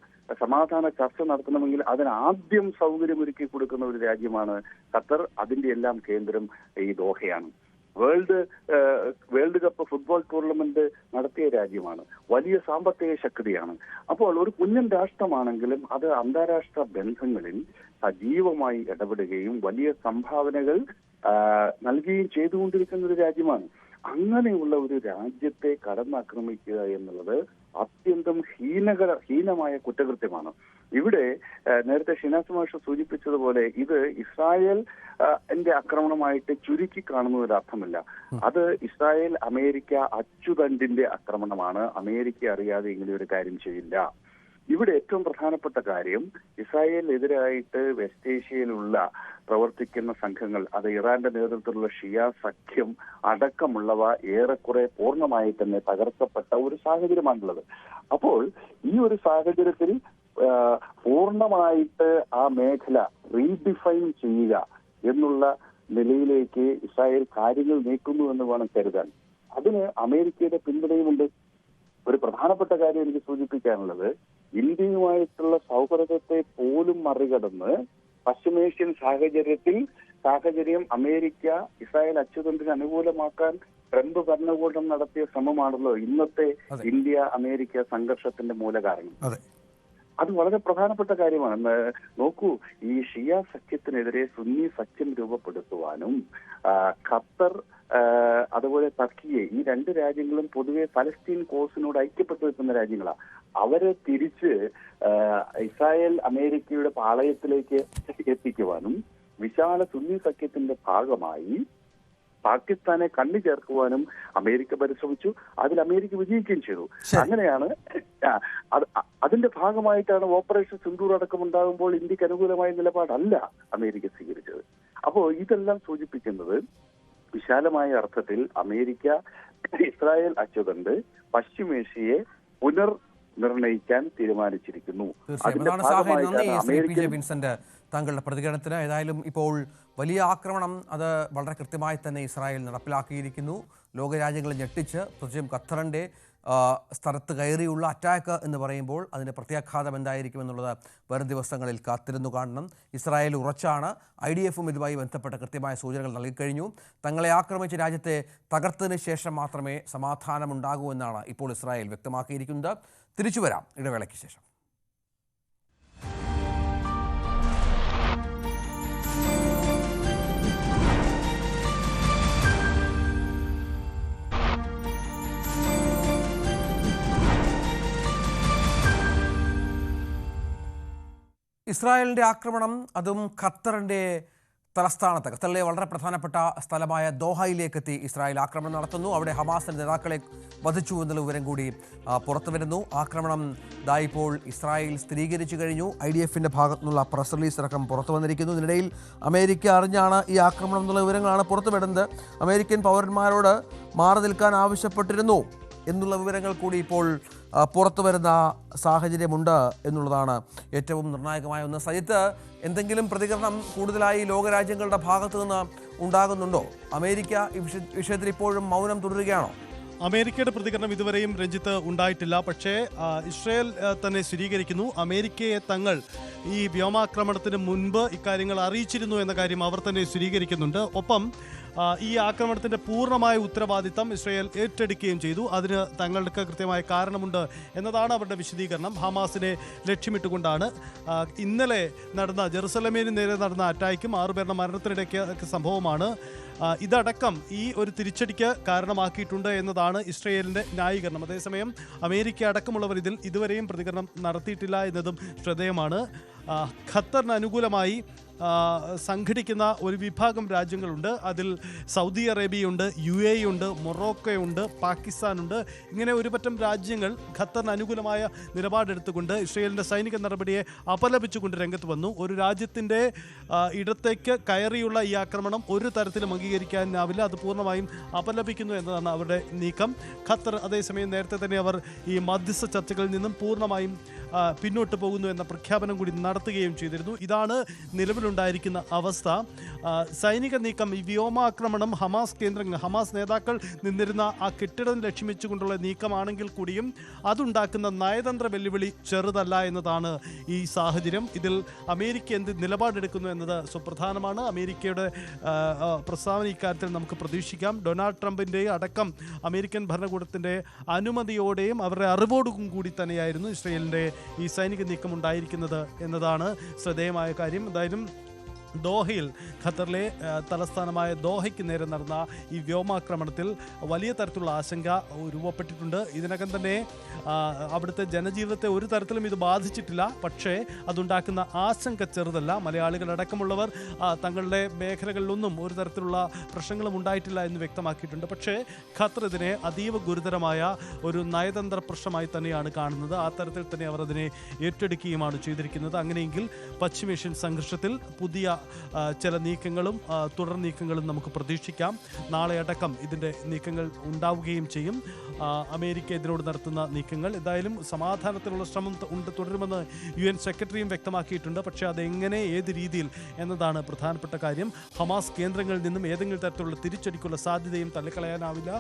സമാധാന ചർച്ച നടത്തണമെങ്കിൽ അതിന് ആദ്യം സൗകര്യമൊരുക്കി കൊടുക്കുന്ന ഒരു രാജ്യമാണ് ഖത്തർ. അതിന്റെ എല്ലാം കേന്ദ്രം ഈ ദോഹയാണ്. വേൾഡ് കപ്പ് ഫുട്ബോൾ ടൂർണമെന്റ് നടത്തിയ രാജ്യമാണ്. വലിയ സാമ്പത്തിക ശക്തിയാണ്. അപ്പോൾ ഒരു കുഞ്ഞൻ രാഷ്ട്രമാണെങ്കിലും അത് അന്താരാഷ്ട്ര ബന്ധങ്ങളിൽ സജീവമായി ഇടപെടുകയും വലിയ സംഭാവനകൾ നൽകുകയും ചെയ്തുകൊണ്ടിരിക്കുന്ന ഒരു രാജ്യമാണ്. അങ്ങനെയുള്ള ഒരു രാജ്യത്തെ കടന്നാക്രമിക്കുക എന്നുള്ളത് അത്യന്തം ഹീനമായ കുറ്റകൃത്യമാണ്. ഇവിടെ നേരത്തെ ഷിനാസ് മാഷ് സൂചിപ്പിച്ചതുപോലെ ഇത് ഇസ്രായേൽ ന്റെ ആക്രമണമായിട്ട് ചുരുക്കി കാണുന്നതിൽ അർത്ഥമില്ല. അത് ഇസ്രായേൽ അമേരിക്ക അച്ചുതണ്ടിന്റെ ആക്രമണമാണ്. അമേരിക്ക അറിയാതെ ഇങ്ങനെ ഒരു കാര്യം ചെയ്യില്ല. ഇവിടെ ഏറ്റവും പ്രധാനപ്പെട്ട കാര്യം, ഇസ്രായേലിനെതിരായിട്ട് വെസ്റ്റ് ഏഷ്യയിലുള്ള പ്രവർത്തിക്കുന്ന സംഘങ്ങൾ, അത് ഇറാന്റെ നേതൃത്വത്തിലുള്ള ഷിയ സഖ്യം അടക്കമുള്ളവ ഏറെക്കുറെ പൂർണ്ണമായി തന്നെ തകർക്കപ്പെട്ട ഒരു സാഹചര്യമാണുള്ളത്. അപ്പോൾ ഈ ഒരു സാഹചര്യത്തിൽ പൂർണ്ണമായിട്ട് ആ മേഖല റീഡിഫൈൻ ചെയ്യുക എന്നുള്ള നിലയിലേക്ക് ഇസ്രായേൽ കാര്യങ്ങൾ നീക്കുന്നു എന്ന് വേണം കരുതാൻ. അതിന് അമേരിക്കയുടെ പിന്തുണയുമുണ്ട്. ഒരു പ്രധാനപ്പെട്ട കാര്യം എനിക്ക് സൂചിപ്പിക്കാനുള്ളത്, ഇന്ത്യയുമായിട്ടുള്ള സൗഹൃദത്തെ പോലും മറികടന്ന് പശ്ചിമേഷ്യൻ സാഹചര്യം അമേരിക്ക ഇസ്രായേൽ അച്ചുതണ്ടിന് അനുകൂലമാക്കാൻ ട്രംപ് ഭരണകൂടം നടത്തിയ ശ്രമമാണല്ലോ ഇന്നത്തെ ഇന്ത്യ അമേരിക്ക സംഘർഷത്തിന്റെ മൂലകാരണം. അത് വളരെ പ്രധാനപ്പെട്ട കാര്യമാണ്. നോക്കൂ, ഈ ഷിയ സഖ്യത്തിനെതിരെ സുന്നി സഖ്യം രൂപപ്പെടുത്തുവാനും ഖത്തർ അതുപോലെ ടർക്കിയെ, ഈ രണ്ട് രാജ്യങ്ങളും പൊതുവെ പലസ്തീൻ കോസിനോട് ഐക്യപ്പെട്ടു നിൽക്കുന്ന രാജ്യങ്ങളാണ്. അവരെ തിരിച്ച് ഇസ്രായേൽ അമേരിക്കയുടെ പാളയത്തിലേക്ക് എത്തിക്കുവാനും വിശാല സുന്നി സഖ്യത്തിന്റെ ഭാഗമായി പാകിസ്ഥാനെ കണ്ണു ചേർക്കുവാനും അമേരിക്ക പരിശ്രമിച്ചു. അതിൽ അമേരിക്ക വിജയിക്കുകയും ചെയ്തു. അങ്ങനെയാണ് അതിന്റെ ഭാഗമായിട്ടാണ് ഓപ്പറേഷൻ സിന്ദൂർ അടക്കമുണ്ടാകുമ്പോൾ ഇന്ത്യക്ക് അനുകൂലമായ നിലപാടല്ല അമേരിക്ക സ്വീകരിച്ചത്. അപ്പോൾ ഇതെല്ലാം സൂചിപ്പിക്കുന്നത് വിശാലമായ അർത്ഥത്തിൽ അമേരിക്ക ഇസ്രായേൽ അച്ചുതണ്ട് പശ്ചിമേഷ്യയെ നിർണയിക്കാൻ തീരുമാനിച്ചിരിക്കുന്നു. വിൻസെന്റ്, താങ്കളുടെ പ്രതികരണത്തിന്. ഏതായാലും ഇപ്പോൾ വലിയ ആക്രമണം അത് വളരെ കൃത്യമായി തന്നെ ഇസ്രായേൽ നടപ്പിലാക്കിയിരിക്കുന്നു. ലോകരാജ്യങ്ങളെ ഞെട്ടിച്ച്, പ്രത്യേകിച്ചും ഖത്തറിൻ്റെ സ്ഥലത്ത് കയറിയുള്ള അറ്റാക്ക് എന്ന് പറയുമ്പോൾ അതിൻ്റെ പ്രത്യാഘാതം എന്തായിരിക്കും എന്നുള്ളത് വരും ദിവസങ്ങളിൽ കാത്തിരുന്നു കാണണം. ഇസ്രായേൽ ഉറച്ചാണ്. IDFും ഇതുമായി ബന്ധപ്പെട്ട കൃത്യമായ സൂചനകൾ നൽകിക്കഴിഞ്ഞു. തങ്ങളെ ആക്രമിച്ച രാജ്യത്തെ തകർത്തതിന് ശേഷം മാത്രമേ സമാധാനമുണ്ടാകൂ എന്നാണ് ഇപ്പോൾ ഇസ്രായേൽ വ്യക്തമാക്കിയിരിക്കുന്നത്. തിരിച്ചു വരാം ഇടവേളയ്ക്ക് ശേഷം. ഇസ്രായേലിൻ്റെ ആക്രമണം, അതും ഖത്തറിൻ്റെ തലസ്ഥാനത്ത്, ഖത്തറിലെ വളരെ പ്രധാനപ്പെട്ട സ്ഥലമായ ദോഹയിലേക്കെത്തി ഇസ്രായേൽ ആക്രമണം നടത്തുന്നു. അവിടെ ഹമാസിൻ്റെ നേതാക്കളെ വധിച്ചു എന്നുള്ള വിവരം കൂടി പുറത്തു വരുന്നു. ആക്രമണം ഇപ്പോൾ ഇസ്രായേൽ സ്ഥിരീകരിച്ചു കഴിഞ്ഞു. IDFിൻ്റെ ഭാഗത്തു നിന്നുള്ള പ്രസ് റിലീസ് അടക്കം പുറത്തു വന്നിരിക്കുന്നു. ഇതിനിടയിൽ അമേരിക്ക അറിഞ്ഞാണ് ഈ ആക്രമണം എന്നുള്ള വിവരങ്ങളാണ് പുറത്തു വരുന്നത്. അമേരിക്കൻ പൗരന്മാരോട് മാറി നിൽക്കാൻ ആവശ്യപ്പെട്ടിരുന്നു എന്നുള്ള വിവരങ്ങൾ കൂടി ഇപ്പോൾ പുറത്തു വരുന്ന സാഹചര്യമുണ്ട് എന്നുള്ളതാണ് ഏറ്റവും നിർണായകമായ ഒന്ന്. സജിത്ത്, എന്തെങ്കിലും പ്രതികരണം കൂടുതലായി ലോകരാജ്യങ്ങളുടെ ഭാഗത്തു നിന്ന് ഉണ്ടാകുന്നുണ്ടോ? അമേരിക്ക ഈ വിഷയത്തിൽ ഇപ്പോഴും മൗനം തുടരുകയാണോ? അമേരിക്കയുടെ പ്രതികരണം ഇതുവരെയും രഞ്ജിത്ത് ഉണ്ടായിട്ടില്ല. പക്ഷേ ഇസ്രായേൽ തന്നെ സ്ഥിരീകരിക്കുന്നു, അമേരിക്കയെ തങ്ങൾ ഈ വ്യോമാക്രമണത്തിന് മുൻപ് ഇക്കാര്യങ്ങൾ അറിയിച്ചിരുന്നു എന്ന കാര്യം അവർ തന്നെ സ്ഥിരീകരിക്കുന്നുണ്ട്. ഒപ്പം ഈ ആക്രമണത്തിൻ്റെ പൂർണ്ണമായ ഉത്തരവാദിത്തം ഇസ്രയേൽ ഏറ്റെടുക്കുകയും ചെയ്തു. അതിന് തങ്ങൾക്ക് കൃത്യമായ കാരണമുണ്ട് എന്നതാണ് അവരുടെ വിശദീകരണം. ഹമാസിനെ ലക്ഷ്യമിട്ടുകൊണ്ടാണ് ഇന്നലെ നടന്ന ജെറുസലേമിന് നേരെ നടന്ന അറ്റാക്കും 6 പേരുടെ മരണത്തിനിടയ്ക്ക് സംഭവമാണ്. ഇതടക്കം ഈ ഒരു തിരിച്ചടിക്ക് കാരണമാക്കിയിട്ടുണ്ട് എന്നതാണ് ഇസ്രയേലിൻ്റെ ന്യായീകരണം. അതേസമയം അമേരിക്ക അടക്കമുള്ളവർ ഇതിൽ ഇതുവരെയും പ്രതികരണം നടത്തിയിട്ടില്ല എന്നതും ശ്രദ്ധേയമാണ്. ഖത്തറിന് അനുകൂലമായി സംഘടിക്കുന്ന ഒരു വിഭാഗം രാജ്യങ്ങളുണ്ട്. അതിൽ സൗദി അറേബ്യയുണ്ട്, UAE ഉണ്ട്, മൊറോക്കോയുണ്ട്, പാകിസ്ഥാനുണ്ട്. ഇങ്ങനെ ഒരു പറ്റം രാജ്യങ്ങൾ ഖത്തറിന് അനുകൂലമായ നിലപാടെടുത്തുകൊണ്ട് ഇസ്രയേലിൻ്റെ സൈനിക നടപടിയെ അപലപിച്ചുകൊണ്ട് രംഗത്ത് വന്നു. ഒരു രാജ്യത്തിൻ്റെ ഇടത്തേക്ക് കയറിയുള്ള ഈ ആക്രമണം ഒരു തരത്തിലും അംഗീകരിക്കാനാവില്ല. അത് പൂർണ്ണമായും അപലപിക്കുന്നു എന്നതാണ് അവരുടെ നീക്കം. ഖത്തർ അതേസമയം നേരത്തെ തന്നെ അവർ ഈ മധ്യസ്ഥ ചർച്ചകളിൽ നിന്നും പൂർണ്ണമായും പിന്നോട്ട് പോകുന്നു എന്ന പ്രഖ്യാപനം കൂടി നടത്തുകയും ചെയ്തിരുന്നു. ഇതാണ് നിലവിലുണ്ടായിരിക്കുന്ന അവസ്ഥ. സൈനിക നീക്കം, ഈ വ്യോമാക്രമണം ഹമാസ് നേതാക്കൾ നിന്നിരുന്ന ആ കെട്ടിടം ലക്ഷ്യം വെച്ചുകൊണ്ടുള്ള നീക്കമാണെങ്കിൽ കൂടിയും അതുണ്ടാക്കുന്ന നയതന്ത്ര വെല്ലുവിളി ചെറുതല്ല എന്നതാണ് ഈ സാഹചര്യം. ഇതിൽ അമേരിക്ക എന്ത് നിലപാടെടുക്കുന്നു എന്നത് സുപ്രധാനമാണ്. അമേരിക്കയുടെ പ്രസ്താവന ഇക്കാര്യത്തിൽ നമുക്ക് പ്രതീക്ഷിക്കാം. ഡൊണാൾഡ് ട്രംപിൻ്റെ അടക്കം അമേരിക്കൻ ഭരണകൂടത്തിൻ്റെ അനുമതിയോടെയും അവരുടെ അറിവോടും കൂടി തന്നെയായിരുന്നു ഇസ്രയേലിൻ്റെ ഈ സൈനിക നീക്കം ഉണ്ടായിരിക്കുന്നത് എന്നതാണ് ശ്രദ്ധേയമായ കാര്യം. എന്തായാലും ദോഹയിൽ, ഖത്തറിലെ തലസ്ഥാനമായ ദോഹയ്ക്ക് നേരെ നടന്ന ഈ വ്യോമാക്രമണത്തിൽ വലിയ തരത്തിലുള്ള ആശങ്ക രൂപപ്പെട്ടിട്ടുണ്ട്. ഇതിനകം തന്നെ അവിടുത്തെ ജനജീവിതത്തെ ഒരു തരത്തിലും ഇത് ബാധിച്ചിട്ടില്ല. പക്ഷേ അതുണ്ടാക്കുന്ന ആശങ്ക ചെറുതല്ല. മലയാളികളടക്കമുള്ളവർ തങ്ങളുടെ മേഖലകളിലൊന്നും ഒരു തരത്തിലുള്ള പ്രശ്നങ്ങളും ഉണ്ടായിട്ടില്ല എന്ന് വ്യക്തമാക്കിയിട്ടുണ്ട്. പക്ഷേ ഖത്തർ ഇതിനെ അതീവ ഗുരുതരമായ ഒരു നയതന്ത്ര പ്രശ്നമായി തന്നെയാണ് കാണുന്നത്. ആ തരത്തിൽ തന്നെ അവർ അതിനെ ഏറ്റെടുക്കുകയുമാണ് ചെയ്തിരിക്കുന്നത്. അങ്ങനെയെങ്കിൽ പശ്ചിമേഷ്യൻ സംഘർഷത്തിൽ പുതിയ ചില നീക്കങ്ങളും തുടർ നീക്കങ്ങളും നമുക്ക് പ്രതീക്ഷിക്കാം. നാളെ അടക്കം ഇതിൻ്റെ നീക്കങ്ങൾ ഉണ്ടാവുകയും ചെയ്യും. അമേരിക്ക ഇതിനോട് നടത്തുന്ന നീക്കങ്ങൾ എന്തായാലും സമാധാനത്തിനുള്ള ശ്രമം തുടരുമെന്ന് UN സെക്രട്ടറിയും വ്യക്തമാക്കിയിട്ടുണ്ട്. പക്ഷേ അതെങ്ങനെ, ഏത് രീതിയിൽ എന്നതാണ് പ്രധാനപ്പെട്ട കാര്യം. ഹമാസ് കേന്ദ്രങ്ങളിൽ നിന്നും ഏതെങ്കിലും തരത്തിലുള്ള തിരിച്ചടിക്കുള്ള സാധ്യതയും തള്ളിക്കളയാനാവില്ല.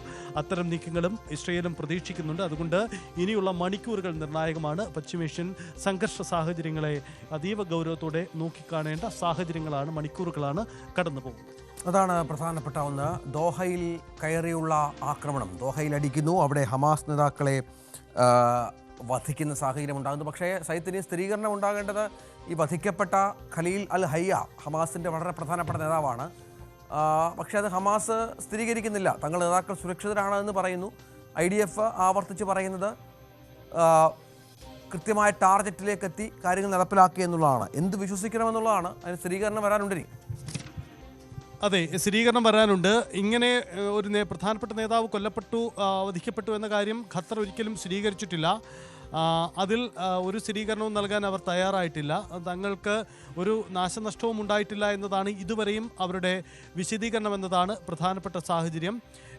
അത്തരം നീക്കങ്ങളും ഇസ്രയേലും പ്രതീക്ഷിക്കുന്നുണ്ട്. അതുകൊണ്ട് ഇനിയുള്ള മണിക്കൂറുകൾ നിർണായകമാണ്. പശ്ചിമേഷ്യൻ സംഘർഷ സാഹചര്യങ്ങളെ അതീവ ഗൗരവത്തോടെ നോക്കിക്കാണേണ്ട സാഹചര്യങ്ങളാണ്, മണിക്കൂറുകളാണ് കടന്നു പോകുന്നത്. അതാണ് പ്രധാനപ്പെട്ട ഒന്ന്. ദോഹയിൽ കയറിയുള്ള ആക്രമണം, ദോഹയിൽ അടിക്കുന്നു, അവിടെ ഹമാസ് നേതാക്കളെ വധിക്കുന്ന സാഹചര്യം ഉണ്ടാകുന്നു. പക്ഷേ സൈത്തിന് സ്ഥിരീകരണം ഉണ്ടാകേണ്ടത് ഈ വധിക്കപ്പെട്ട ഖലീൽ അൽ ഹയ്യ ഹമാസിൻ്റെ വളരെ പ്രധാനപ്പെട്ട നേതാവാണ്. പക്ഷേ അത് ഹമാസ് സ്ഥിരീകരിക്കുന്നില്ല. തങ്ങളുടെ നേതാക്കൾ സുരക്ഷിതരാണ് എന്ന് പറയുന്നു. IDF ആവർത്തിച്ച് പറയുന്നത് കൃത്യമായ ടാർഗറ്റിലേക്ക് എത്തി കാര്യങ്ങൾ നടപ്പിലാക്കുക എന്നുള്ളതാണ്. എന്ത് വിശ്വസിക്കണമെന്നുള്ളതാണ്. അതിന് സ്ഥിരീകരണം വരാനുണ്ട്. അതെ, സ്ഥിരീകരണം വരാനുണ്ട്. ഇങ്ങനെ ഒരു പ്രധാനപ്പെട്ട നേതാവ് കൊല്ലപ്പെട്ടു, വധിക്കപ്പെട്ടു എന്ന കാര്യം ഖത്തർ ഒരിക്കലും സ്ഥിരീകരിച്ചിട്ടില്ല. അതിൽ ഒരു സ്ഥിരീകരണവും നൽകാൻ അവർ തയ്യാറായിട്ടില്ല. തങ്ങൾക്ക് ഒരു നാശനഷ്ടവും ഉണ്ടായിട്ടില്ല എന്നതാണ് ഇതുവരെയും അവരുടെ വിശദീകരണം എന്നതാണ് പ്രധാനപ്പെട്ട സാഹചര്യം.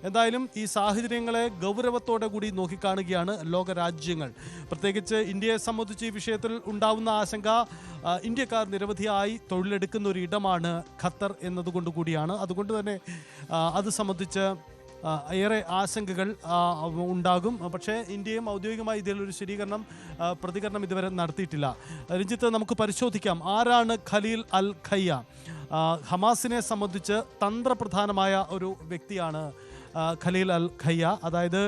എന്തായാലും ഈ സാഹചര്യങ്ങളെ ഗൗരവത്തോടെ കൂടി നോക്കിക്കാണുകയാണ് ലോകരാജ്യങ്ങൾ. പ്രത്യേകിച്ച് ഇന്ത്യയെ സംബന്ധിച്ച് ഈ വിഷയത്തിൽ ഉണ്ടാവുന്ന ആശങ്ക, ഇന്ത്യക്കാർ നിരവധിയായി തൊഴിലെടുക്കുന്ന ഒരു ഇടമാണ് ഖത്തർ എന്നതുകൊണ്ട് കൂടിയാണ്. അതുകൊണ്ട് തന്നെ അത് സംബന്ധിച്ച് ഏറെ ആശങ്കകൾ ഉണ്ടാകും. പക്ഷേ ഇന്ത്യയും ഔദ്യോഗികമായി ഇതിലൊരു പ്രതികരണം ഇതുവരെ നടത്തിയിട്ടില്ല. രഞ്ജിത്ത്, നമുക്ക് പരിശോധിക്കാം ആരാണ് ഖലീൽ അൽ ഹയ്യ. ഹമാസിനെ സംബന്ധിച്ച് തന്ത്രപ്രധാനമായ ഒരു വ്യക്തിയാണ് ഖലീൽ അൽ ഹയ്യ. അതായത്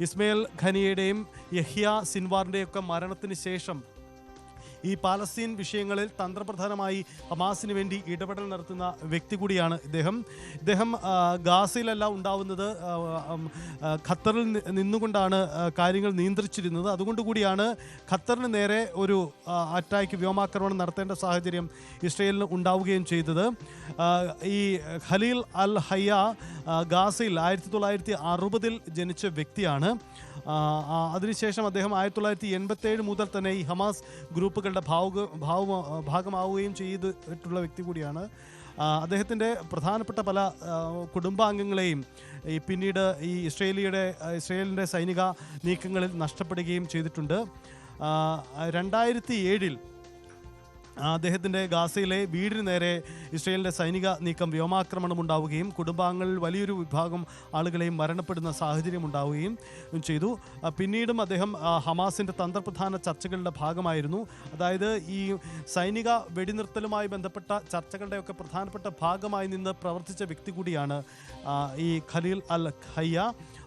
ഇസ്മയിൽ ഖനിയുടെയും യഹ്യ സിൻവാറിൻ്റെയും ഒക്കെ മരണത്തിന് ശേഷം ഈ പാലസ്തീൻ വിഷയങ്ങളിൽ തന്ത്രപ്രധാനമായി ഹമാസിന് വേണ്ടി ഇടപെടൽ നടത്തുന്ന വ്യക്തി കൂടിയാണ് ഇദ്ദേഹം ഗാസയിലല്ല ഉണ്ടാവുന്നത്, ഖത്തറിൽ നിന്നുകൊണ്ടാണ് കാര്യങ്ങൾ നിയന്ത്രിച്ചിരുന്നത്. അതുകൊണ്ടുകൂടിയാണ് ഖത്തറിന് നേരെ ഒരു അറ്റാക്ക്, വ്യോമാക്രമണം നടത്തേണ്ട സാഹചര്യം ഇസ്രയേലിന് ഉണ്ടാവുകയും ചെയ്തത്. ഈ ഖലീൽ അൽ ഹയ്യ ഗാസയിൽ 1960 ജനിച്ച വ്യക്തിയാണ്. അതിനുശേഷം അദ്ദേഹം 1987 മുതൽ തന്നെ ഈ ഹമാസ് ഗ്രൂപ്പുകളുടെ ഭാഗമാവുകയും ചെയ്തിട്ടുള്ള വ്യക്തി കൂടിയാണ്. അദ്ദേഹത്തിൻ്റെ പ്രധാനപ്പെട്ട പല കുടുംബാംഗങ്ങളെയും പിന്നീട് ഈ ഇസ്രയേലിൻ്റെ സൈനിക നീക്കങ്ങളിൽ നഷ്ടപ്പെടുകയും ചെയ്തിട്ടുണ്ട്. 2007 അദ്ദേഹത്തിൻ്റെ ഗാസയിലെ വീടിന് നേരെ ഇസ്രയേലിൻ്റെ സൈനിക നീക്കം വ്യോമാക്രമണം ഉണ്ടാവുകയും കുടുംബാംഗങ്ങളിൽ വലിയൊരു വിഭാഗം ആളുകളെയും മരണപ്പെടുന്ന സാഹചര്യം ഉണ്ടാവുകയും ചെയ്തു. പിന്നീടും അദ്ദേഹം ഹമാസിൻ്റെ തന്ത്രപ്രധാന ചർച്ചകളുടെ ഭാഗമായിരുന്നു. അതായത് ഈ സൈനിക വെടിനിർത്തലുമായി ബന്ധപ്പെട്ട ചർച്ചകളുടെയൊക്കെ പ്രധാനപ്പെട്ട ഭാഗമായി നിന്ന് പ്രവർത്തിച്ച വ്യക്തി കൂടിയാണ് ഈ ഖലീൽ അൽ ഹയ്യ.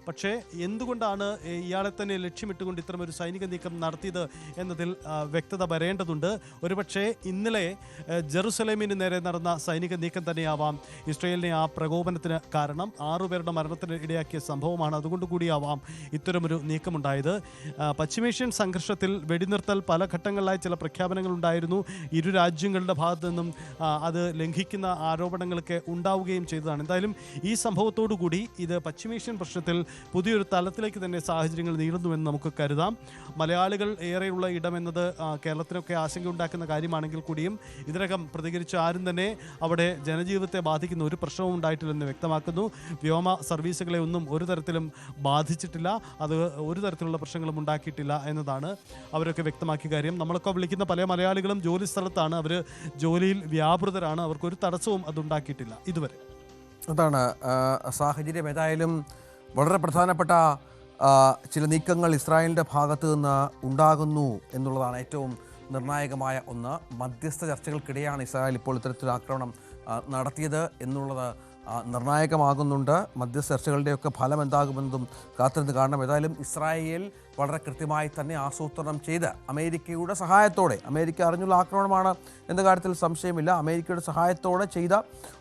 പക്ഷേ എന്തുകൊണ്ടാണ് ഇയാളെ തന്നെ ലക്ഷ്യമിട്ടുകൊണ്ട് ഇത്തരമൊരു സൈനിക നീക്കം നടത്തിയത് എന്നതിൽ വ്യക്തത വരേണ്ടതുണ്ട്. ഒരുപക്ഷെ ഇന്നലെ ജെറുസലേമിന് നേരെ നടന്ന സൈനിക നീക്കം തന്നെയാവാം ഇസ്രയേലിനെ ആ പ്രകോപനത്തിന് കാരണം. 6 പേരുടെ മരണത്തിന് ഇടയാക്കിയ സംഭവമാണ്. അതുകൊണ്ടുകൂടിയാവാം ഇത്തരമൊരു നീക്കമുണ്ടായത്. പശ്ചിമേഷ്യൻ സംഘർഷത്തിൽ വെടിനിർത്തൽ പല ഘട്ടങ്ങളിലായി ചില പ്രഖ്യാപനങ്ങൾ ഉണ്ടായിരുന്നു. ഇരു രാജ്യങ്ങളുടെ ഭാഗത്തു നിന്നും അത് ലംഘിക്കുന്ന ആരോപണങ്ങളൊക്കെ ഉണ്ടാവുകയും ചെയ്തതാണ്. എന്തായാലും ഈ സംഭവത്തോടു കൂടി ഇത് പശ്ചിമേഷ്യൻ പ്രശ്നത്തിൽ പുതിയൊരു തലത്തിലേക്ക് തന്നെ സാഹചര്യങ്ങൾ നീളുന്നുവെന്ന് നമുക്ക് കരുതാം. മലയാളികൾ ഏറെയുള്ള ഇടമെന്നത് കേരളത്തിനൊക്കെ ആശങ്കയുണ്ടാക്കുന്ന കാര്യമാണെങ്കിൽ കൂടിയും ഇതിനകം പ്രതികരിച്ച ആരും തന്നെ അവിടെ ജനജീവിതത്തെ ബാധിക്കുന്ന ഒരു പ്രശ്നവും ഉണ്ടായിട്ടില്ലെന്ന് വ്യക്തമാക്കുന്നു. വ്യോമ സർവീസുകളെ ഒന്നും ഒരു തരത്തിലും ബാധിച്ചിട്ടില്ല, അത് ഒരു തരത്തിലുള്ള പ്രശ്നങ്ങളും ഉണ്ടാക്കിയിട്ടില്ല എന്നതാണ് അവരൊക്കെ വ്യക്തമാക്കിയ കാര്യം. നമ്മളൊക്കെ വിളിക്കുന്ന പല മലയാളികളും ജോലി സ്ഥലത്താണ്, അവർ ജോലിയിൽ വ്യാപൃതരാണ്, അവർക്കൊരു തടസ്സവും അതുണ്ടാക്കിയിട്ടില്ല ഇതുവരെ. അതാണ് സാഹചര്യം. ഏതായാലും വളരെ പ്രധാനപ്പെട്ട ചില നീക്കങ്ങൾ ഇസ്രായേലിൻ്റെ ഭാഗത്തു നിന്ന് ഉണ്ടാകുന്നു എന്നുള്ളതാണ് ഏറ്റവും നിർണായകമായ ഒന്ന്. മധ്യസ്ഥ ചർച്ചകൾക്കിടെയാണ് ഇസ്രായേൽ ഇപ്പോൾ ഇത്തരത്തിലൊരു ആക്രമണം നടത്തിയത് എന്നുള്ളത് നിർണായകമാകുന്നുണ്ട്. മധ്യസ്ഥ ചർച്ചകളുടെയൊക്കെ ഫലം എന്താകുമെന്നതും കാത്തിരുന്ന് കാണണം. ഏതായാലും ഇസ്രായേൽ വളരെ കൃത്യമായി തന്നെ ആസൂത്രണം ചെയ്ത് അമേരിക്കയുടെ സഹായത്തോടെ, അമേരിക്ക അറിഞ്ഞുള്ള ആക്രമണമാണ് എന്ന കാര്യത്തിൽ സംശയമില്ല, അമേരിക്കയുടെ സഹായത്തോടെ ചെയ്ത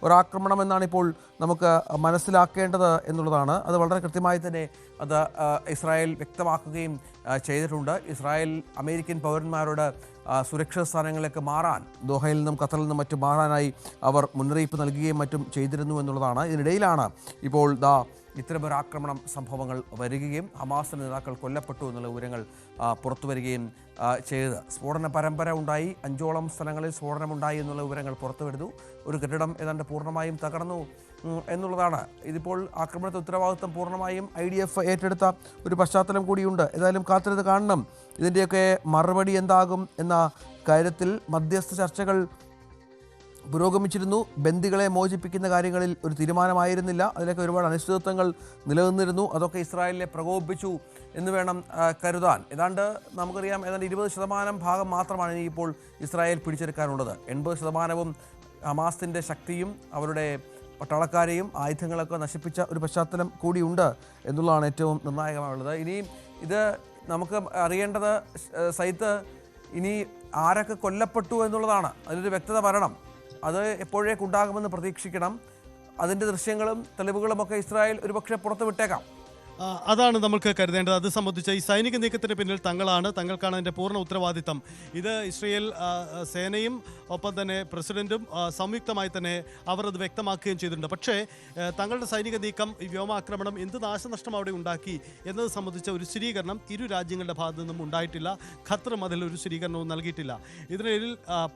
ഒരാക്രമണം എന്നാണ് ഇപ്പോൾ നമുക്ക് മനസ്സിലാക്കേണ്ടത് എന്നുള്ളതാണ്. അത് വളരെ കൃത്യമായി തന്നെ അത് ഇസ്രായേൽ വ്യക്തമാക്കുകയും ചെയ്തിട്ടുണ്ട്. ഇസ്രായേൽ അമേരിക്കൻ പൗരന്മാരോട് സുരക്ഷിത സ്ഥാനങ്ങളിലേക്ക് മാറാൻ, ദോഹയിൽ നിന്നും ഖത്തറിൽ നിന്നും മറ്റും മാറാനായി അവർ മുന്നറിയിപ്പ് നൽകുകയും മറ്റും ചെയ്തിരുന്നു എന്നുള്ളതാണ്. ഇതിനിടയിലാണ് ഇപ്പോൾ ഇത്തരമൊരു ആക്രമണം സംഭവങ്ങൾ വരികയും ഹമാസ് നേതാക്കൾ കൊല്ലപ്പെട്ടു എന്നുള്ള വിവരങ്ങൾ പുറത്തു വരികയും ചെയ്തത്. സ്ഫോടന പരമ്പര ഉണ്ടായി, 5ഓളം സ്ഥലങ്ങളിൽ സ്ഫോടനമുണ്ടായി എന്നുള്ള വിവരങ്ങൾ പുറത്തു വരുന്നു. ഒരു കെട്ടിടം ഏതാണ്ട് പൂർണ്ണമായും തകർന്നു എന്നുള്ളതാണ്. ഇതിപ്പോൾ ആക്രമണത്തെ ഉത്തരവാദിത്വം പൂർണ്ണമായും IDF ഏറ്റെടുത്ത ഒരു പശ്ചാത്തലം കൂടിയുണ്ട്. ഏതായാലും കാത്തിരുന്ന് കാണണം ഇതിൻ്റെയൊക്കെ മറുപടി എന്താകും എന്ന കാര്യത്തിൽ. മധ്യസ്ഥ ചർച്ചകൾ പുരോഗമിച്ചിരുന്നു. ബന്ദികളെ മോചിപ്പിക്കുന്ന കാര്യങ്ങളിൽ ഒരു തീരുമാനമായിരുന്നില്ല. അതിലൊക്കെ ഒരുപാട് അനിശ്ചിതത്വങ്ങൾ നിലനിന്നിരുന്നു. അതൊക്കെ ഇസ്രായേലിനെ പ്രകോപിപ്പിച്ചു എന്ന് വേണം കരുതാൻ. ഏതാണ്ട് നമുക്കറിയാം, ഏതാണ്ട് 20% ഭാഗം മാത്രമാണ് ഇനി ഇപ്പോൾ ഇസ്രായേൽ പിടിച്ചെടുക്കാനുള്ളത്. 80% ഹമാസിൻ്റെ ശക്തിയും അവരുടെ പട്ടാളക്കാരെയും ആയുധങ്ങളൊക്കെ നശിപ്പിച്ച ഒരു പശ്ചാത്തലം കൂടിയുണ്ട് എന്നുള്ളതാണ് ഏറ്റവും നിർണായകമായുള്ളത്. ഇനിയും ഇത് നമുക്ക് അറിയേണ്ടത് സൈത്ത്, ഇനി ആരൊക്കെ കൊല്ലപ്പെട്ടു എന്നുള്ളതാണ്. അതിലൊരു വ്യക്തത വരണം. അത് എപ്പോഴേക്കുണ്ടാകുമെന്ന് പ്രതീക്ഷിക്കണം. അതിൻ്റെ ദൃശ്യങ്ങളും തെളിവുകളുമൊക്കെ ഇസ്രായേൽ ഒരുപക്ഷെ പുറത്തുവിട്ടേക്കാം. അതാണ് നമുക്ക് കരുതേണ്ടത്. അത് സംബന്ധിച്ച് ഈ സൈനിക നീക്കത്തിന് പിന്നിൽ തങ്ങൾക്കാണ് അതിൻ്റെ പൂർണ്ണ ഉത്തരവാദിത്തം. ഇത് ഇസ്രയേൽ സേനയും ഒപ്പം തന്നെ പ്രസിഡന്റും സംയുക്തമായി തന്നെ അവർ അത് വ്യക്തമാക്കുകയും ചെയ്തിട്ടുണ്ട്. പക്ഷേ തങ്ങളുടെ സൈനിക നീക്കം, ഈ വ്യോമാക്രമണം എന്ത് നാശനഷ്ടം അവിടെ ഉണ്ടാക്കി എന്നത് സംബന്ധിച്ച ഒരു സ്ഥിരീകരണം ഇരു രാജ്യങ്ങളുടെ ഭാഗത്തു നിന്നും ഉണ്ടായിട്ടില്ല. ഖത്തറും അതിൽ ഒരു സ്ഥിരീകരണവും നൽകിയിട്ടില്ല. ഇതിനിടയിൽ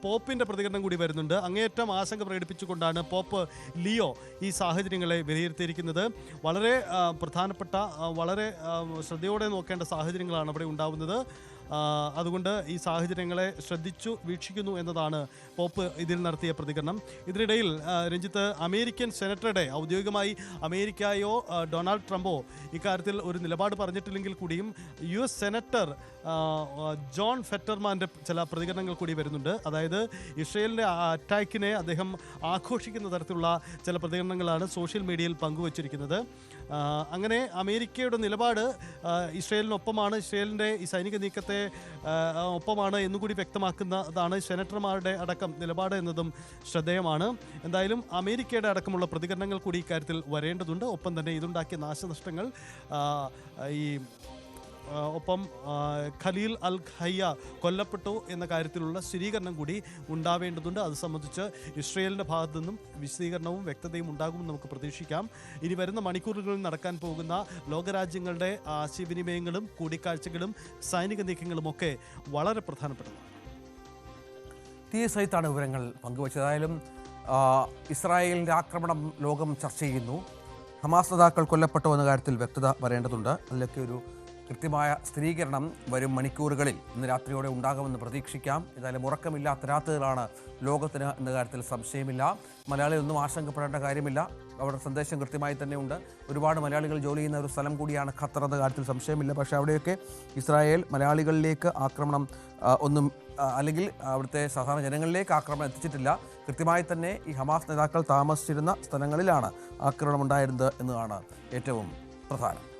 പോപ്പിൻ്റെ പ്രതികരണം കൂടി വരുന്നുണ്ട്. അങ്ങേയറ്റം ആശങ്ക പ്രകടിപ്പിച്ചുകൊണ്ടാണ് പോപ്പ് ലിയോ ഈ സാഹചര്യങ്ങളെ വിലയിരുത്തിയിരിക്കുന്നത്. വളരെ പ്രധാനപ്പെട്ട, വളരെ ശ്രദ്ധയോടെ നോക്കേണ്ട സാഹചര്യങ്ങളാണ് അവിടെ ഉണ്ടാവുന്നത്. അതുകൊണ്ട് ഈ സാഹചര്യങ്ങളെ ശ്രദ്ധിച്ചു വീക്ഷിക്കുന്നു എന്നതാണ് പോപ്പ് ഇതിൽ നടത്തിയ പ്രതികരണം. ഇതിനിടയിൽ രഞ്ജിത്ത്, അമേരിക്കൻ സെനറ്ററുടെ ഔദ്യോഗികമായി അമേരിക്കയോ ഡൊണാൾഡ് ട്രംപോ ഇക്കാര്യത്തിൽ ഒരു നിലപാട് പറഞ്ഞിട്ടില്ലെങ്കിൽ കൂടിയും US സെനറ്റർ ജോൺ ഫെറ്റർമാൻ്റെ ചില പ്രതികരണങ്ങൾ കൂടി വരുന്നുണ്ട്. അതായത് ഇസ്രയേലിൻ്റെ അറ്റാക്കിനെ അദ്ദേഹം ആഘോഷിക്കുന്ന തരത്തിലുള്ള ചില പ്രതികരണങ്ങളാണ് സോഷ്യൽ മീഡിയയിൽ പങ്കുവച്ചിരിക്കുന്നത്. അങ്ങനെ അമേരിക്കയുടെ നിലപാട് ഇസ്രയേലിനൊപ്പമാണ്, ഇസ്രയേലിൻ്റെ ഈ സൈനിക നീക്കത്തെ ഒപ്പമാണ് എന്നുകൂടി വ്യക്തമാക്കുന്നതാണ് സെനറ്റർമാരുടെ അടക്കം നിലപാട് എന്നതും ശ്രദ്ധേയമാണ്. എന്തായാലും അമേരിക്കയുടെ അടക്കമുള്ള പ്രതികരണങ്ങൾ കൂടി ഇക്കാര്യത്തിൽ വരേണ്ടതുണ്ട്. ഒപ്പം തന്നെ ഇതുണ്ടാക്കിയ നാശനഷ്ടങ്ങൾ ഒപ്പം ഖലീൽ അൽ ഹയ്യ കൊല്ലപ്പെട്ടു എന്ന കാര്യത്തിലുള്ള സ്ഥിരീകരണം കൂടി ഉണ്ടാവേണ്ടതുണ്ട്. അത് സംബന്ധിച്ച് ഇസ്രയേലിൻ്റെ ഭാഗത്തു നിന്നും വിശദീകരണവും വ്യക്തതയും ഉണ്ടാകുമെന്ന് നമുക്ക് പ്രതീക്ഷിക്കാം. ഇനി വരുന്ന മണിക്കൂറുകളിൽ നടക്കാൻ പോകുന്ന ലോകരാജ്യങ്ങളുടെ ആശയവിനിമയങ്ങളും കൂടിക്കാഴ്ചകളും സൈനിക നീക്കങ്ങളുമൊക്കെ വളരെ പ്രധാനപ്പെട്ടതാണ്. സൈത്താണ് വിവരങ്ങൾ പങ്കുവച്ചത്. ഏതായാലും ഇസ്രായേലിൻ്റെ ആക്രമണം ലോകം ചർച്ച ചെയ്യുന്നു. ഹമാസ് നേതാക്കൾ കൊല്ലപ്പെട്ടോ എന്ന കാര്യത്തിൽ വ്യക്തത വരേണ്ടതുണ്ട്. അതിലൊക്കെ ഒരു കൃത്യമായ സ്ഥിരീകരണം വരും മണിക്കൂറുകളിൽ ഇന്ന് രാത്രിയോടെ ഉണ്ടാകുമെന്ന് പ്രതീക്ഷിക്കാം. ഏതായാലും ഉറക്കമില്ലാത്ത രാത്രികളാണ് ലോകത്തിന് എന്ന കാര്യത്തിൽ സംശയമില്ല. മലയാളികളൊന്നും ആശങ്കപ്പെടേണ്ട കാര്യമില്ല. അവിടെ സന്ദേശം കൃത്യമായി തന്നെ ഉണ്ട്. ഒരുപാട് മലയാളികൾ ജോലി ചെയ്യുന്ന ഒരു സ്ഥലം കൂടിയാണ് ഖത്തർ എന്ന കാര്യത്തിൽ സംശയമില്ല. പക്ഷേ അവിടെയൊക്കെ ഇസ്രായേൽ മലയാളികളിലേക്ക് ആക്രമണം ഒന്നും അല്ലെങ്കിൽ അവിടുത്തെ സാധാരണ ജനങ്ങളിലേക്ക് ആക്രമണം എത്തിച്ചിട്ടില്ല. കൃത്യമായി തന്നെ ഈ ഹമാസ് നേതാക്കൾ താമസിച്ചിരുന്ന സ്ഥലങ്ങളിലാണ് ആക്രമണം ഉണ്ടായിരുന്നത് എന്നതാണ് ഏറ്റവും പ്രധാനം.